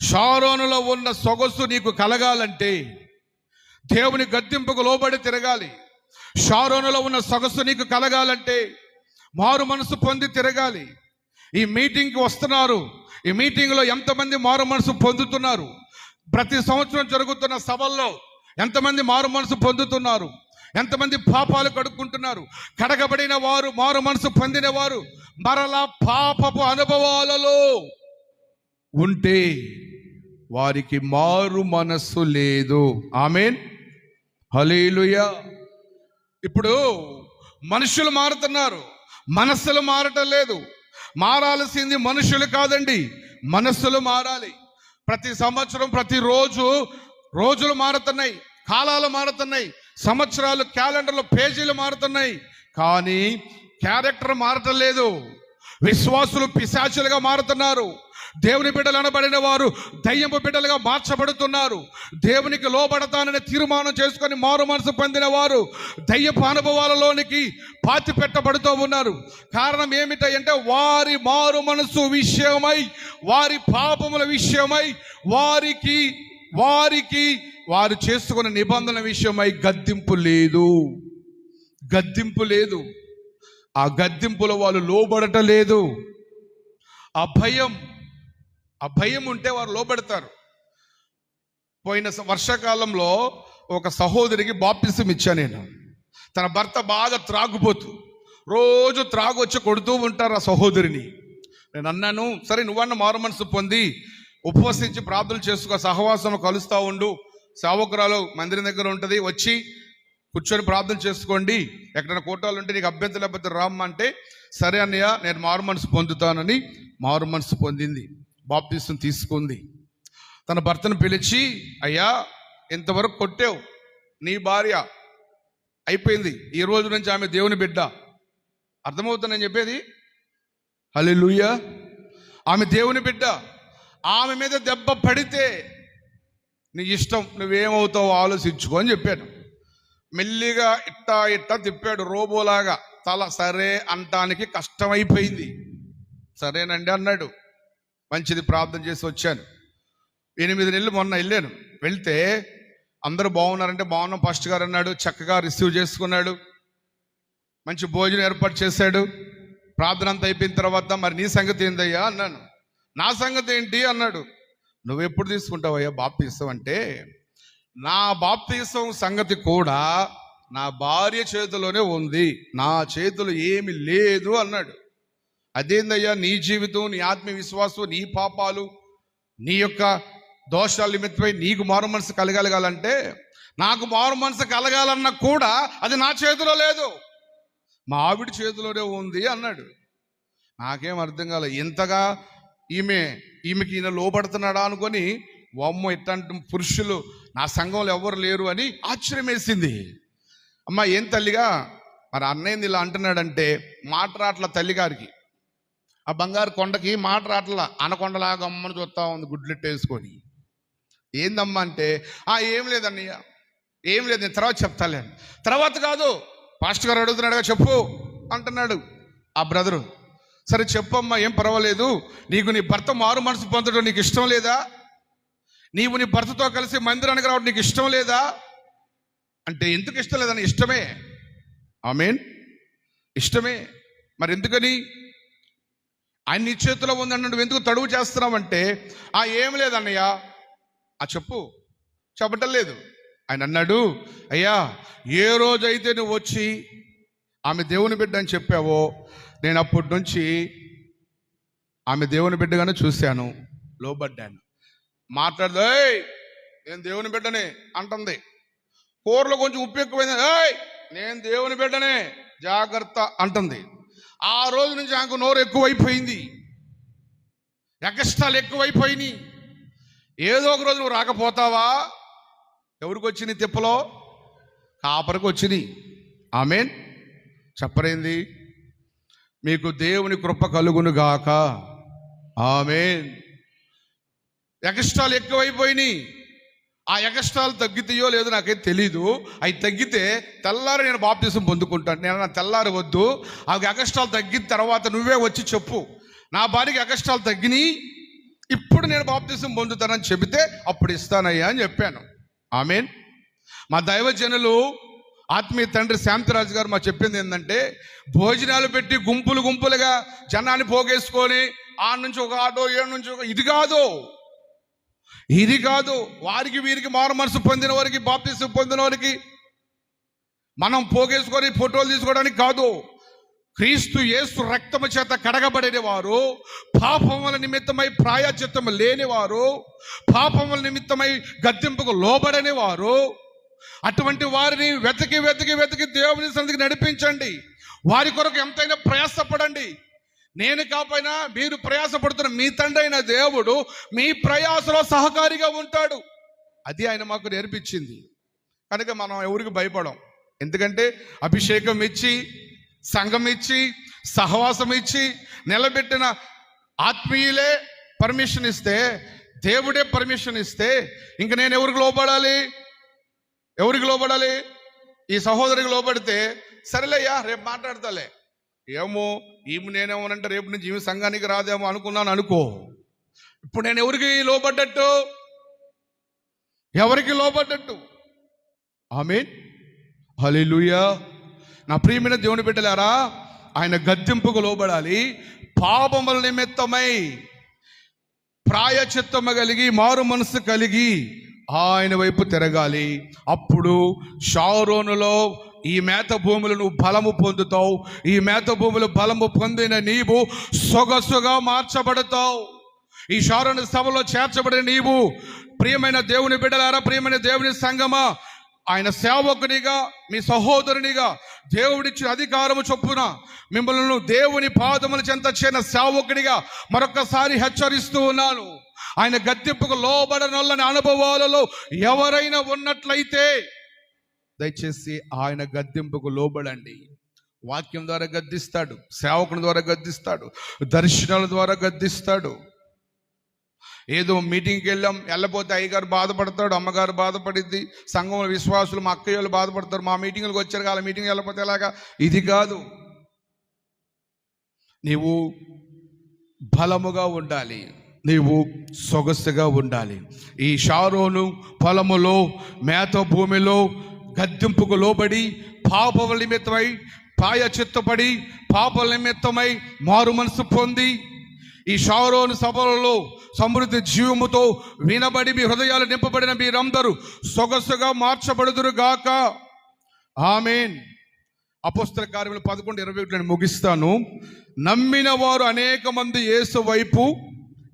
షారోనులో ఉన్న సొగసు నీకు కలగాలంటే దేవుని గద్దింపుకు లోబడి తిరగాలి. షారోనులో ఉన్న సొగసు నీకు కలగాలంటే మారు మనసు పొంది తిరగాలి. ఈ మీటింగ్కి వస్తున్నారు, ఈ మీటింగ్లో ఎంతమంది మారు మనసు పొందుతున్నారు? ప్రతి సంవత్సరం జరుగుతున్న సభల్లో ఎంతమంది మారు మనసు పొందుతున్నారు? ఎంతమంది పాపాలు కడుక్కుంటున్నారు? కడగబడిన వారు, మారు మనసు పొందిన వారు మరలా పాపపు అనుభవాలలో ఉంటే వారికి మారు మనస్సు లేదు. ఆమేన్, హల్లెలూయా. ఇప్పుడు మనుషులు మారుతున్నారు, మనస్సులు మారటం లేదు. మారాల్సింది మనుషులు కాదండి, మనస్సులు మారాలి. ప్రతి సంవత్సరం, రోజులు మారుతున్నాయి, కాలాలు మారుతున్నాయి, సంవత్సరాలు, క్యాలెండర్లు, పేజీలు మారుతున్నాయి, కానీ క్యారెక్టర్ మారటం లేదు. విశ్వాసులు పిశాచులుగా మారుతున్నారు. దేవుని బిడ్డలు అనబడిన వారు దయ్యపు బిడ్డలుగా మార్చబడుతున్నారు. దేవునికి లోబడతానని తీర్మానం చేసుకొని మారు మనసు పొందిన వారు దయ్యపు అనుభవాలలోనికి పాతి పెట్టబడుతూ ఉన్నారు. కారణం ఏమిటంటే వారి మారు మనసు విషయమై, వారి పాపముల విషయమై, వారు చేసుకున్న నిబంధన విషయమై గద్దింపు లేదు. ఆ గద్దింపులో వాళ్ళు లోబడటం లేదు. ఆ భయం ఉంటే వారు లోబడతారు. పోయిన వర్షాకాలంలో ఒక సహోదరికి బాప్తిసం ఇచ్చా నేను. తన భర్త బాగా త్రాగుపోతూ, రోజు త్రాగొచ్చి కొడుతూ ఉంటారు ఆ సహోదరిని. నేను అన్నాను, సరే నువ్వన్న మారు మనసు పొంది ఉపవసించి ప్రార్థనలు చేసుకో, సహవాసం కలుస్తూ ఉండు, సేవకురాలు మందిరం దగ్గర ఉంటుంది, వచ్చి కూర్చొని ప్రార్థన చేసుకోండి, ఎక్కడైనా కోటాలు ఉంటే నీకు అభ్యంతరం లేకపోతే రామ్మ అంటే, సరే అన్నయ్య నేను మారు మనసు పొందుతానని మారు మనసు పొందింది, బాప్తిసం తీసుకుంది. తన భర్తను పిలిచి, అయ్యా ఇంతవరకు కొట్టావు, నీ భార్య అయిపోయింది, ఈ రోజు నుంచి ఆమె దేవుని బిడ్డ. అర్థమవుతుందని చెప్పేది? హల్లెలూయా. ఆమె దేవుని బిడ్డ. ఆమె మీద దెబ్బ పడితే నీ ఇష్టం, నువ్వేమవుతావో ఆలోచించుకో అని చెప్పాను. మెల్లిగా ఇట్టా తిప్పాడు రోబోలాగా తల. సరే అంటానికి కష్టమైపోయింది. సరేనండి అన్నాడు. మంచిది, ప్రార్థన చేసి వచ్చాను. 8 నెలలు మొన్న వెళ్ళాను. వెళ్తే అందరూ బాగున్నారంటే బాగున్నాం పాస్టర్ గారు అన్నాడు. చక్కగా రిసీవ్ చేసుకున్నాడు. మంచి భోజనం ఏర్పాటు చేశాడు. ప్రార్థన అంతా అయిపోయిన తర్వాత మరి నీ సంగతి ఏందయ్యా అన్నాను. నా సంగతి ఏంటి అన్నాడు. నువ్వెప్పుడు తీసుకుంటావయ్యా బాప్తీసం అంటే, నా బాప్తీసం సంగతి కూడా నా భార్య చేతిలోనే ఉంది, నా చేతులు ఏమి లేదు అన్నాడు. అదేందయ్యా, నీ జీవితం, నీ ఆత్మీయ విశ్వాసం, నీ పాపాలు, నీ యొక్క దోషాల నిమిత్తమై నీకు మారు మనసు కలగలగాలంటే, నాకు మారు మనసు కలగాలన్నా కూడా అది నా చేతిలో లేదు, మా ఆవిడ చేతిలోనే ఉంది అన్నాడు. నాకేం అర్థం కాలే. ఇంతగా ఈమెకి ఈయన లోపడుతున్నాడా అనుకొని, అమ్మో ఇట్లాంటి పురుషులు నా సంఘంలో ఎవరు లేరు అని ఆశ్చర్యం వేసింది. అమ్మ ఏం తల్లిగా మరి అన్నయ్య ఇలా అంటున్నాడంటే, మాట రాట్ల తల్లిగారికి, ఆ బంగారు కొండకి మాట రాట్ల, అనకొండలాగా అమ్మను చూస్తా ఉంది గుడ్లెట్టేసుకొని. ఏందమ్మా అంటే, ఏం లేదన్నయ్య, ఏం లేదు, నేను తర్వాత చెప్తాలే. తర్వాత కాదు, పాస్టర్ గారు అడుగుతున్నాడుగా చెప్పు అంటున్నాడు ఆ బ్రదరు. సరే చెప్పమ్మా, ఏం పర్వాలేదు. నీకు నీ భర్త మారు మనసు పొందడం నీకు ఇష్టం లేదా? నీవు నీ భర్తతో కలిసి మందిరానికి రావడం నీకు ఇష్టం లేదా అంటే, ఎందుకు ఇష్టం లేదని? ఇష్టమే. ఆమేన్, ఇష్టమే. మరి ఎందుకని? ఆయన నీ చేతిలో ఉందన్న నువ్వు ఎందుకు తడువు చేస్తున్నావంటే, ఏం లేదన్నయ్య, చెప్పు. చెప్పటం లేదు. ఆయన అన్నాడు, అయ్యా ఏ రోజైతే నువ్వు వచ్చి ఆమె దేవుని బిడ్డ అని చెప్పావో, నేను అప్పటి నుంచి ఆమె దేవుని బిడ్డగానే చూశాను, లోబడ్డాను. మాట్లాడదు, నేను దేవుని బిడ్డనే అంటుంది. కూరలో కొంచెం ఉప్పు ఎక్కువైంది, నేను దేవుని బిడ్డనే జాగ్రత్త అంటుంది. ఆ రోజు నుంచి ఆమెకు నోరు ఎక్కువైపోయింది, ఎగస్ట్రాలు ఎక్కువైపోయినాయి. ఏదో ఒక రోజు నువ్వు రాకపోతావా? ఎవరికి వచ్చినాయి తిప్పలో? కాపరికి వచ్చినాయి. ఆమేన్. చెప్పరేంది? మీకు దేవుని కృప కలుగును గాక. ఆమేన్. ఎగస్ట్రాలు ఎక్కువైపోయినాయి. ఆ ఎగస్ట్రాలు తగ్గితాయో లేదో నాకైతే తెలీదు. అవి తగ్గితే తెల్లారి నేను బాప్తిసం పొందుకుంటాను. నేను నా తెల్లారి వద్దు, ఆ ఎగస్ట్రాలు తగ్గిన తర్వాత నువ్వే వచ్చి చెప్పు, నా భార్యకి ఎగస్ట్రాలు తగ్గినాయి, ఇప్పుడు నేను బాప్తిసం పొందుతానని చెబితే అప్పుడు ఇస్తానయ్యా అని చెప్పాను. ఆమేన్. మా దైవజనులు ఆత్మీయ తండ్రి శాంతిరాజు గారు మా చెప్పింది ఏంటంటే, భోజనాలు పెట్టి గుంపులు గుంపులుగా జనాన్ని పోగేసుకొని ఆ నుంచి ఒక ఆటో, ఏడు నుంచి ఒక, ఇది కాదు. వారికి వీరికి మారు మనసు పొందిన వారికి, బాప్తిసం పొందిన వారికి మనం పోగేసుకొని ఫోటోలు తీసుకోవడానికి కాదు. క్రీస్తు యేసు రక్తము చేత కడగబడిన వారు, పాపముల నిమిత్తమై ప్రాయశ్చిత్తము లేని వారు, పాపముల నిమిత్తమై గద్దింపుకు లోబడని వారు, అటువంటి వారిని వెతికి వెతికి వెతికి దేవుని సన్నిధికి నడిపించండి. వారి కొరకు ఎంతైనా ప్రయాసపడండి. నేను కాకపోయినా మీరు ప్రయాసపడుతున్న మీ తండ్రి అయిన దేవుడు మీ ప్రయాసలో సహకారిగా ఉంటాడు. అది ఆయన మాకు నేర్పించింది. కనుక మనం ఎవరికి భయపడం. ఎందుకంటే అభిషేకం ఇచ్చి, సంఘం ఇచ్చి, సహవాసం ఇచ్చి నిలబెట్టిన ఆత్మీయులే పర్మిషన్ ఇస్తే, దేవుడే పర్మిషన్ ఇస్తే, ఇంక నేను ఎవరికి లోబడాలి? ఎవరికి లోబడాలి? ఈ సహోదరికి లోబడితే సరేలేయ్యా రేపు మాట్లాడతాలే, ఏమో ఈమె నేనేమోనంటే రేపు నుంచి ఈమె సంఘానికి రాదేమో అనుకున్నాను అనుకో. ఇప్పుడు నేను ఎవరికి లోబడ్డట్టు? ఎవరికి లోబడ్డట్టు? ఆమేన్. హల్లెలూయా. నా ప్రియమైన దేవుని బిడ్డలారా, ఆయన గద్దింపుకు లోబడాలి. పాపముల నిమిత్తమై ప్రాయశ్చిత్తము కలిగి, మారు మనసు కలిగి ఆయన వైపు తిరగాలి. అప్పుడు షారోనులో ఈ మేత భూములు నువ్వు బలము పొందుతావు. ఈ మేత భూములు బలము పొందిన నీవు సొగసుగా మార్చబడతావు. ఈ షారోను సభలో చేర్చబడిన నీవు, ప్రియమైన దేవుని బిడ్డలారా, ప్రియమైన దేవుని సంగమా, ఆయన సేవకునిగా, మీ సహోదరునిగా దేవుడిచ్చిన అధికారము చొప్పున మిమ్మల్ని దేవుని పాదముల చెంత చేరిన సేవకునిగా మరొకసారి హెచ్చరిస్తూ ఉన్నాను. ఆయన గద్దింపుకు లోబడనొల్లని అనుభవాలలో ఎవరైనా ఉన్నట్లయితే దయచేసి ఆయన గద్దింపుకు లోబడండి. వాక్యం ద్వారా గద్దిస్తాడు, సేవకుని ద్వారా గద్దిస్తాడు, దర్శనాల ద్వారా గద్దిస్తాడు. ఏదో మీటింగ్కి వెళ్ళపోతే అయ్యగారు బాధపడతాడు, అమ్మగారు బాధపడిద్ది, సంఘంలో విశ్వాసులు మా అక్కయ్యలు బాధపడతారు, మా మీటింగ్లకు వచ్చారు వాళ్ళ మీటింగ్ వెళ్ళకపోతే ఎలాగా. ఇది కాదు. నీవు బలముగా ఉండాలి, నీవు సొగసుగా ఉండాలి. ఈ షారోను పొలములో మేత భూమిలో గద్దింపుకు లోబడి పాపల నిమిత్తమై ప్రాయచిత్తపడి పాపల నిమిత్తమై మారు మనసు పొంది ఈ షారోను సభలలో సమృద్ధి జీవముతో వినబడి మీ హృదయాలు నింపబడిన మీరందరూ సొగసుగా మార్చబడుదురు గాక. ఆమేన్. అపోస్తల కార్యములు 11:21 ముగిస్తాను. నమ్మిన వారు అనేక మంది యేసు వైపు,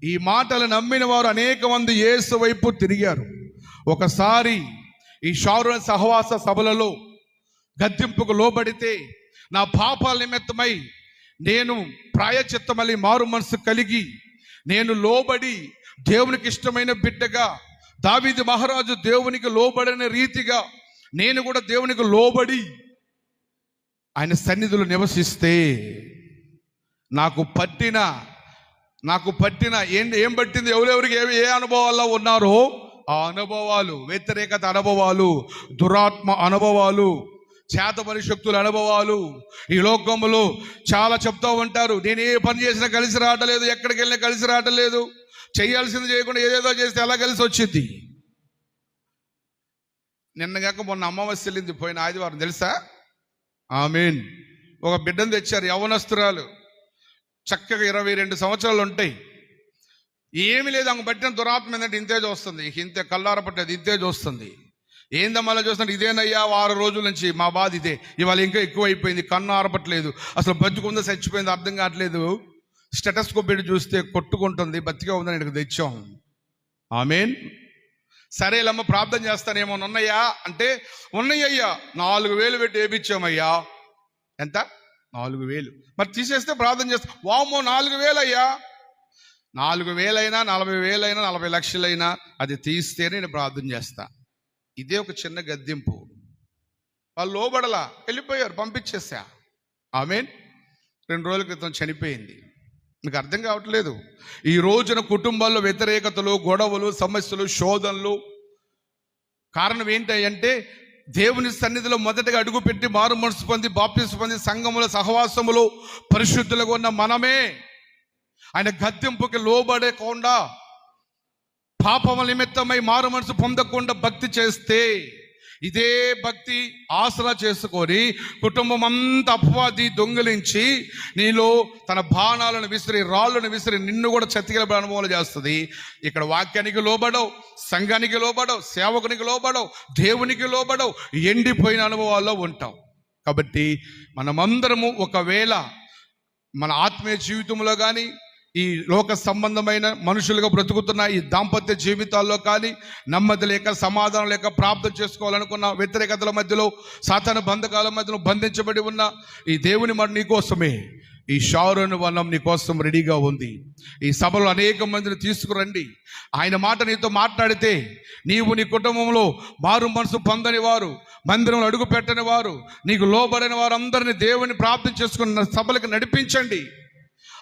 ఈ మాటలు నమ్మిన వారు అనేక మంది యేసు వైపు తిరిగారు. ఒకసారి ఈ షారోను సహవాస సభలలో గద్దింపుకు లోబడితే నా పాపాల నిమిత్తమై నేను ప్రాయచిత్తమల్లి మారు మనసు కలిగి నేను లోబడి దేవునికి ఇష్టమైన బిడ్డగా, దావీదు మహారాజు దేవునికి లోబడిన రీతిగా నేను కూడా దేవునికి లోబడి ఆయన సన్నిధిలో నివసిస్తే నాకు పట్టిన ఏం పట్టింది, ఎవరెవరికి ఏ అనుభవాల్లో ఉన్నారో ఆ అనుభవాలు, వ్యతిరేకత అనుభవాలు, దురాత్మ అనుభవాలు, చేతపని శక్తుల అనుభవాలు. ఈ లోకంలో చాలా చెప్తూ ఉంటారు, నేను ఏ పని చేసినా కలిసి రావట్లేదు, ఎక్కడికి వెళ్ళినా కలిసి రావట్లేదు, చేయాల్సింది చేయకుండా ఏదేదో చేస్తే ఎలా కలిసి వచ్చింది. నిన్నగాక మొన్న అమావాస్య వెళ్ళింది, పోయిన ఆదివారం తెలుసా? ఆమేన్. ఒక బిడ్డను తెచ్చారు, యవ్వనస్తురాలు, చక్కగా 22 సంవత్సరాలు ఉంటాయి. ఏమి లేదు, ఆమె పట్టిన దురాత్మ ఏంటంటే ఇంతే చూస్తుంది, ఇంతే కల్లార పట్టేది ఇంతే చూస్తుంది. ఏందమ్మా చూస్తుంటే, ఇదేనయ్యా 6 రోజుల నుంచి మా బాధ ఇదే, ఇవాళ ఇంకా ఎక్కువైపోయింది, కన్ను ఆరపట్లేదు, అసలు బతుకుందో చచ్చిపోయింది అర్థం కావట్లేదు, స్టెటస్కోప్ పెట్టి చూస్తే కొట్టుకుంటుంది, బతిగా ఉందని ఇక్కడికి తెచ్చాం. ఆమేన్. సరేలమ్మ ప్రార్థన చేస్తాను, ఏమన్నా ఉన్నాయా అంటే, ఉన్నాయ్యా, 4,000 పెట్టి వేయించామయ్యా. ఎంత? 4,000. మరి తీసేస్తే ప్రార్థన చేస్తా. వామ్మో 4,000 అయ్యా. 4,000 అయినా 40,000 అయినా 40 లక్షలైనా అది తీస్తేనే నేను ప్రార్థన చేస్తా. ఇదే ఒక చిన్న గద్దింపు. వాళ్ళు లోబడలా, వెళ్ళిపోయారు, పంపించేసా. ఆమేన్. 2 రోజుల క్రితం చనిపోయింది. మీకు అర్థం కావట్లేదు. ఈ రోజున కుటుంబాల్లో వ్యతిరేకతలు, గొడవలు, సమస్యలు, శోధనలు కారణం ఏంటంటే దేవుని సన్నిధిలో మొదటగా అడుగుపెట్టి మారు మనసు పొంది బాప్తిస్మం పొంది సంఘముల సహవాసములో పరిశుద్ధులుగా ఉన్న మనమే ఆయన గద్దింపుకి లోబడకుండా పాపముల నిమిత్తమై మారు మనసు పొందకుండా భక్తి చేస్తే, ఇదే భక్తి ఆసరా చేసుకొని కుటుంబం అంతా అపవాది దొంగిలించి నీలో తన బాణాలను విసిరి, రాళ్ళను విసిరి నిన్ను కూడా చెతికిల అనుభవాలు చేస్తుంది. ఇక్కడ వాక్యానికి లోబడవు, సంఘానికి లోబడవు, సేవకునికి లోబడవు, దేవునికి లోబడవు, ఎండిపోయిన అనుభవాల్లో ఉంటావు. కాబట్టి మనమందరము ఒకవేళ మన ఆత్మీయ జీవితంలో కానీ, ఈ లోక సంబంధమైన మనుషులుగా బ్రతుకుతున్న ఈ దాంపత్య జీవితాల్లో కానీ నెమ్మది లేక, సమాధానం లేక, ప్రార్థన చేసుకోవాలనుకున్న వ్యతిరేకతల మధ్యలో, సాతాను బంధకాల మధ్యలో బంధించబడి ఉన్న ఈ దేవుని మాట నీకోసమే, ఈ షారోను వనం నీకోసం రెడీగా ఉంది. ఈ సభలో అనేక మందిని తీసుకురండి. ఆయన మాట నీతో మాట్లాడితే నీవు నీ కుటుంబంలో మారు మనసు పొందని వారు, మందిరంలో అడుగు పెట్టని వారు, నీకు లోబడిన వారు అందరినీ దేవుని ప్రార్థన చేసుకున్న సభలకు నడిపించండి.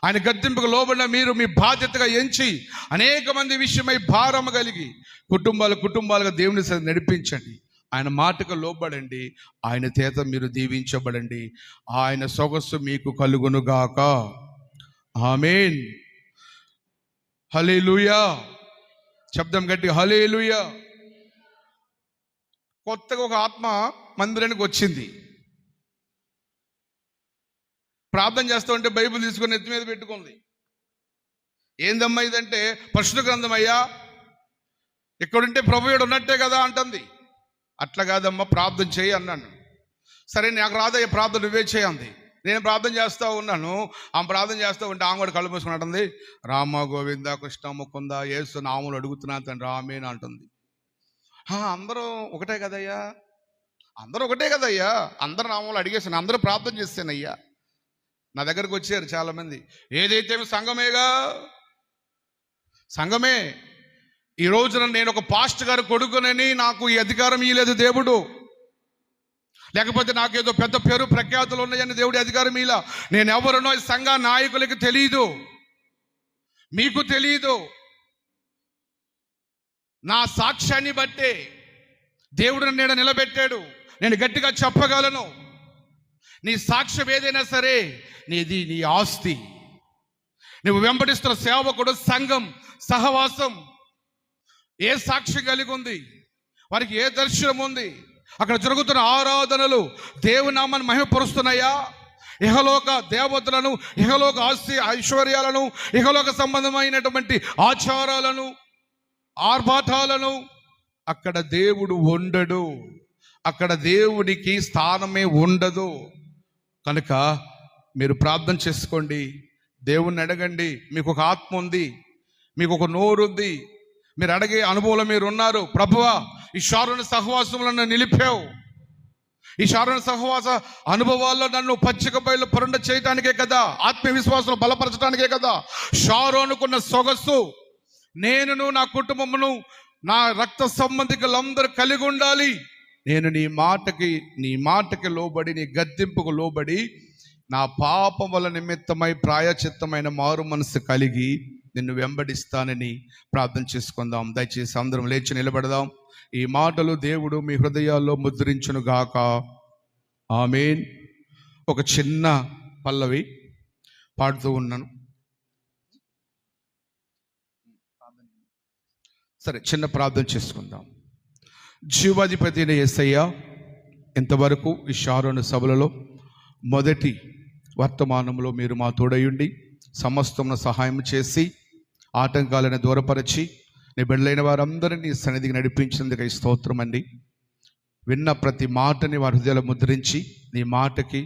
ఆయన గద్దింపుకు లోబడిన మీరు మీ బాధ్యతగా ఎంచి అనేక మంది విషయమై భారం కలిగి కుటుంబాలుగా దేవుని నడిపించండి. ఆయన మాటకు లోబడండి, ఆయన చేత మీరు దీవించబడండి. ఆయన సొగసు మీకు కలుగునుగాక. ఆమేన్. హల్లెలూయా. శబ్దం గట్టి హల్లెలూయా. కొత్తగా ఒక ఆత్మ మందిరానికి వచ్చింది. ప్రార్థన చేస్తూ ఉంటే బైబిల్ తీసుకొని ఎత్తి మీద పెట్టుకుంది. ఏందమ్మా ఇదంటే, పరిశుద్ధ గ్రంథం అయ్యా, ఎక్కడుంటే ప్రభువుడు ఉన్నట్టే కదా అంటుంది. అట్లా కాదమ్మా, ప్రార్థన చేయి అన్నాను. సరే నాకు రాదయ్యా ప్రార్థన, నువ్వే చేయండి. నేను ప్రార్థన చేస్తూ ఉన్నాను. ఆమె ప్రార్థన చేస్తూ ఉంటే ఆమె కూడా కళ్ళు మూసుకుని అంటుంది, రామ గోవింద కృష్ణ ముకుంద యేసు నామములు అడుగుతున్నాను తండ్రి ఆమేన్ అంటుంది. అందరూ ఒకటే కదయ్యా, అందరు నామములు అడిగేసాను, అందరూ ప్రార్థన చేస్తానయ్యా. నా దగ్గరకు వచ్చారు చాలామంది, ఏదైతే సంఘమే. ఈ రోజున నేను ఒక పాస్టర్ గారు కొడుకునని నాకు ఈ అధికారం ఇవ్వలేదు దేవుడు, లేకపోతే నాకేదో పెద్ద పేరు ప్రఖ్యాతులు ఉన్నాయని దేవుడి అధికారం ఇలా. నేను ఎవరునో ఈ సంఘ నాయకులకి తెలియదు, మీకు తెలియదు. నా సాక్ష్యాన్ని బట్టే దేవుడు నన్ను నిలబెట్టాడు. నేను గట్టిగా చెప్పగలను, నీ సాక్ష్యం ఏదైనా సరే నీది నీ ఆస్తి. నువ్వు వెంబడిస్తున్న సేవకుడు, సంఘం, సహవాసం ఏ సాక్ష్యం కలిగి ఉంది, వారికి ఏ దర్శనం ఉంది, అక్కడ జరుగుతున్న ఆరాధనలు దేవుని నామాన్ని మహిమపరుస్తున్నాయా, ఇహలోక దేవతలను, ఇహలోక ఆస్తి ఐశ్వర్యాలను, ఇహలోక సంబంధమైనటువంటి ఆచారాలను, ఆర్భాటాలను అక్కడ దేవుడు ఉండడు. అక్కడ దేవునికి స్థానమే ఉండదు. కనుక మీరు ప్రార్థన చేసుకోండి, దేవుణ్ణి అడగండి. మీకు ఒక ఆత్మ ఉంది, మీకు ఒక నోరు ఉంది, మీరు అడిగే అనుభవంలో మీరు ఉన్నారు. ప్రభువా, ఈ షారోను సహవాసంలో నన్ను నిలిపావు, ఈ షారోను సహవాస అనుభవాల్లో నన్ను పచ్చిక బయలు పరుండ చేయటానికే కదా, ఆత్మవిశ్వాసం బలపరచడానికే కదా షారోనుకున్న సొగసు నేనును నా కుటుంబమును నా రక్త సంబంధికులందరూ కలిగి ఉండాలి. నేను నీ మాటకి లోబడి, నీ గద్దింపుకు లోబడి, నా పాపముల నిమిత్తమై ప్రాయచిత్తమైన మారు మనసు కలిగి నిన్ను వెంబడిస్తానని ప్రార్థన చేసుకుందాం. దయచేసి అందరం లేచి నిలబడదాం. ఈ మాటలు దేవుడు మీ హృదయాల్లో ముద్రించును గాక. ఆమేన్. ఒక చిన్న పల్లవి పాడుతూ ఉన్నాను. సరే, చిన్న ప్రార్థన చేసుకుందాం. జీవాధిపతి అయిన యేసయ్య, ఇంతవరకు ఈ షారోను సభలలో మొదటి వర్తమానంలో మీరు మా తోడయుండి సమస్తమును సహాయం చేసి ఆటంకాలను దూరపరచి నీ బిడ్డలైన వారందరినీ సన్నిధికి నడిపించినందుకు ఈ స్తోత్రం అండి. విన్న ప్రతి మాటని వారి హృదయాలు ముద్రించి నీ మాటకి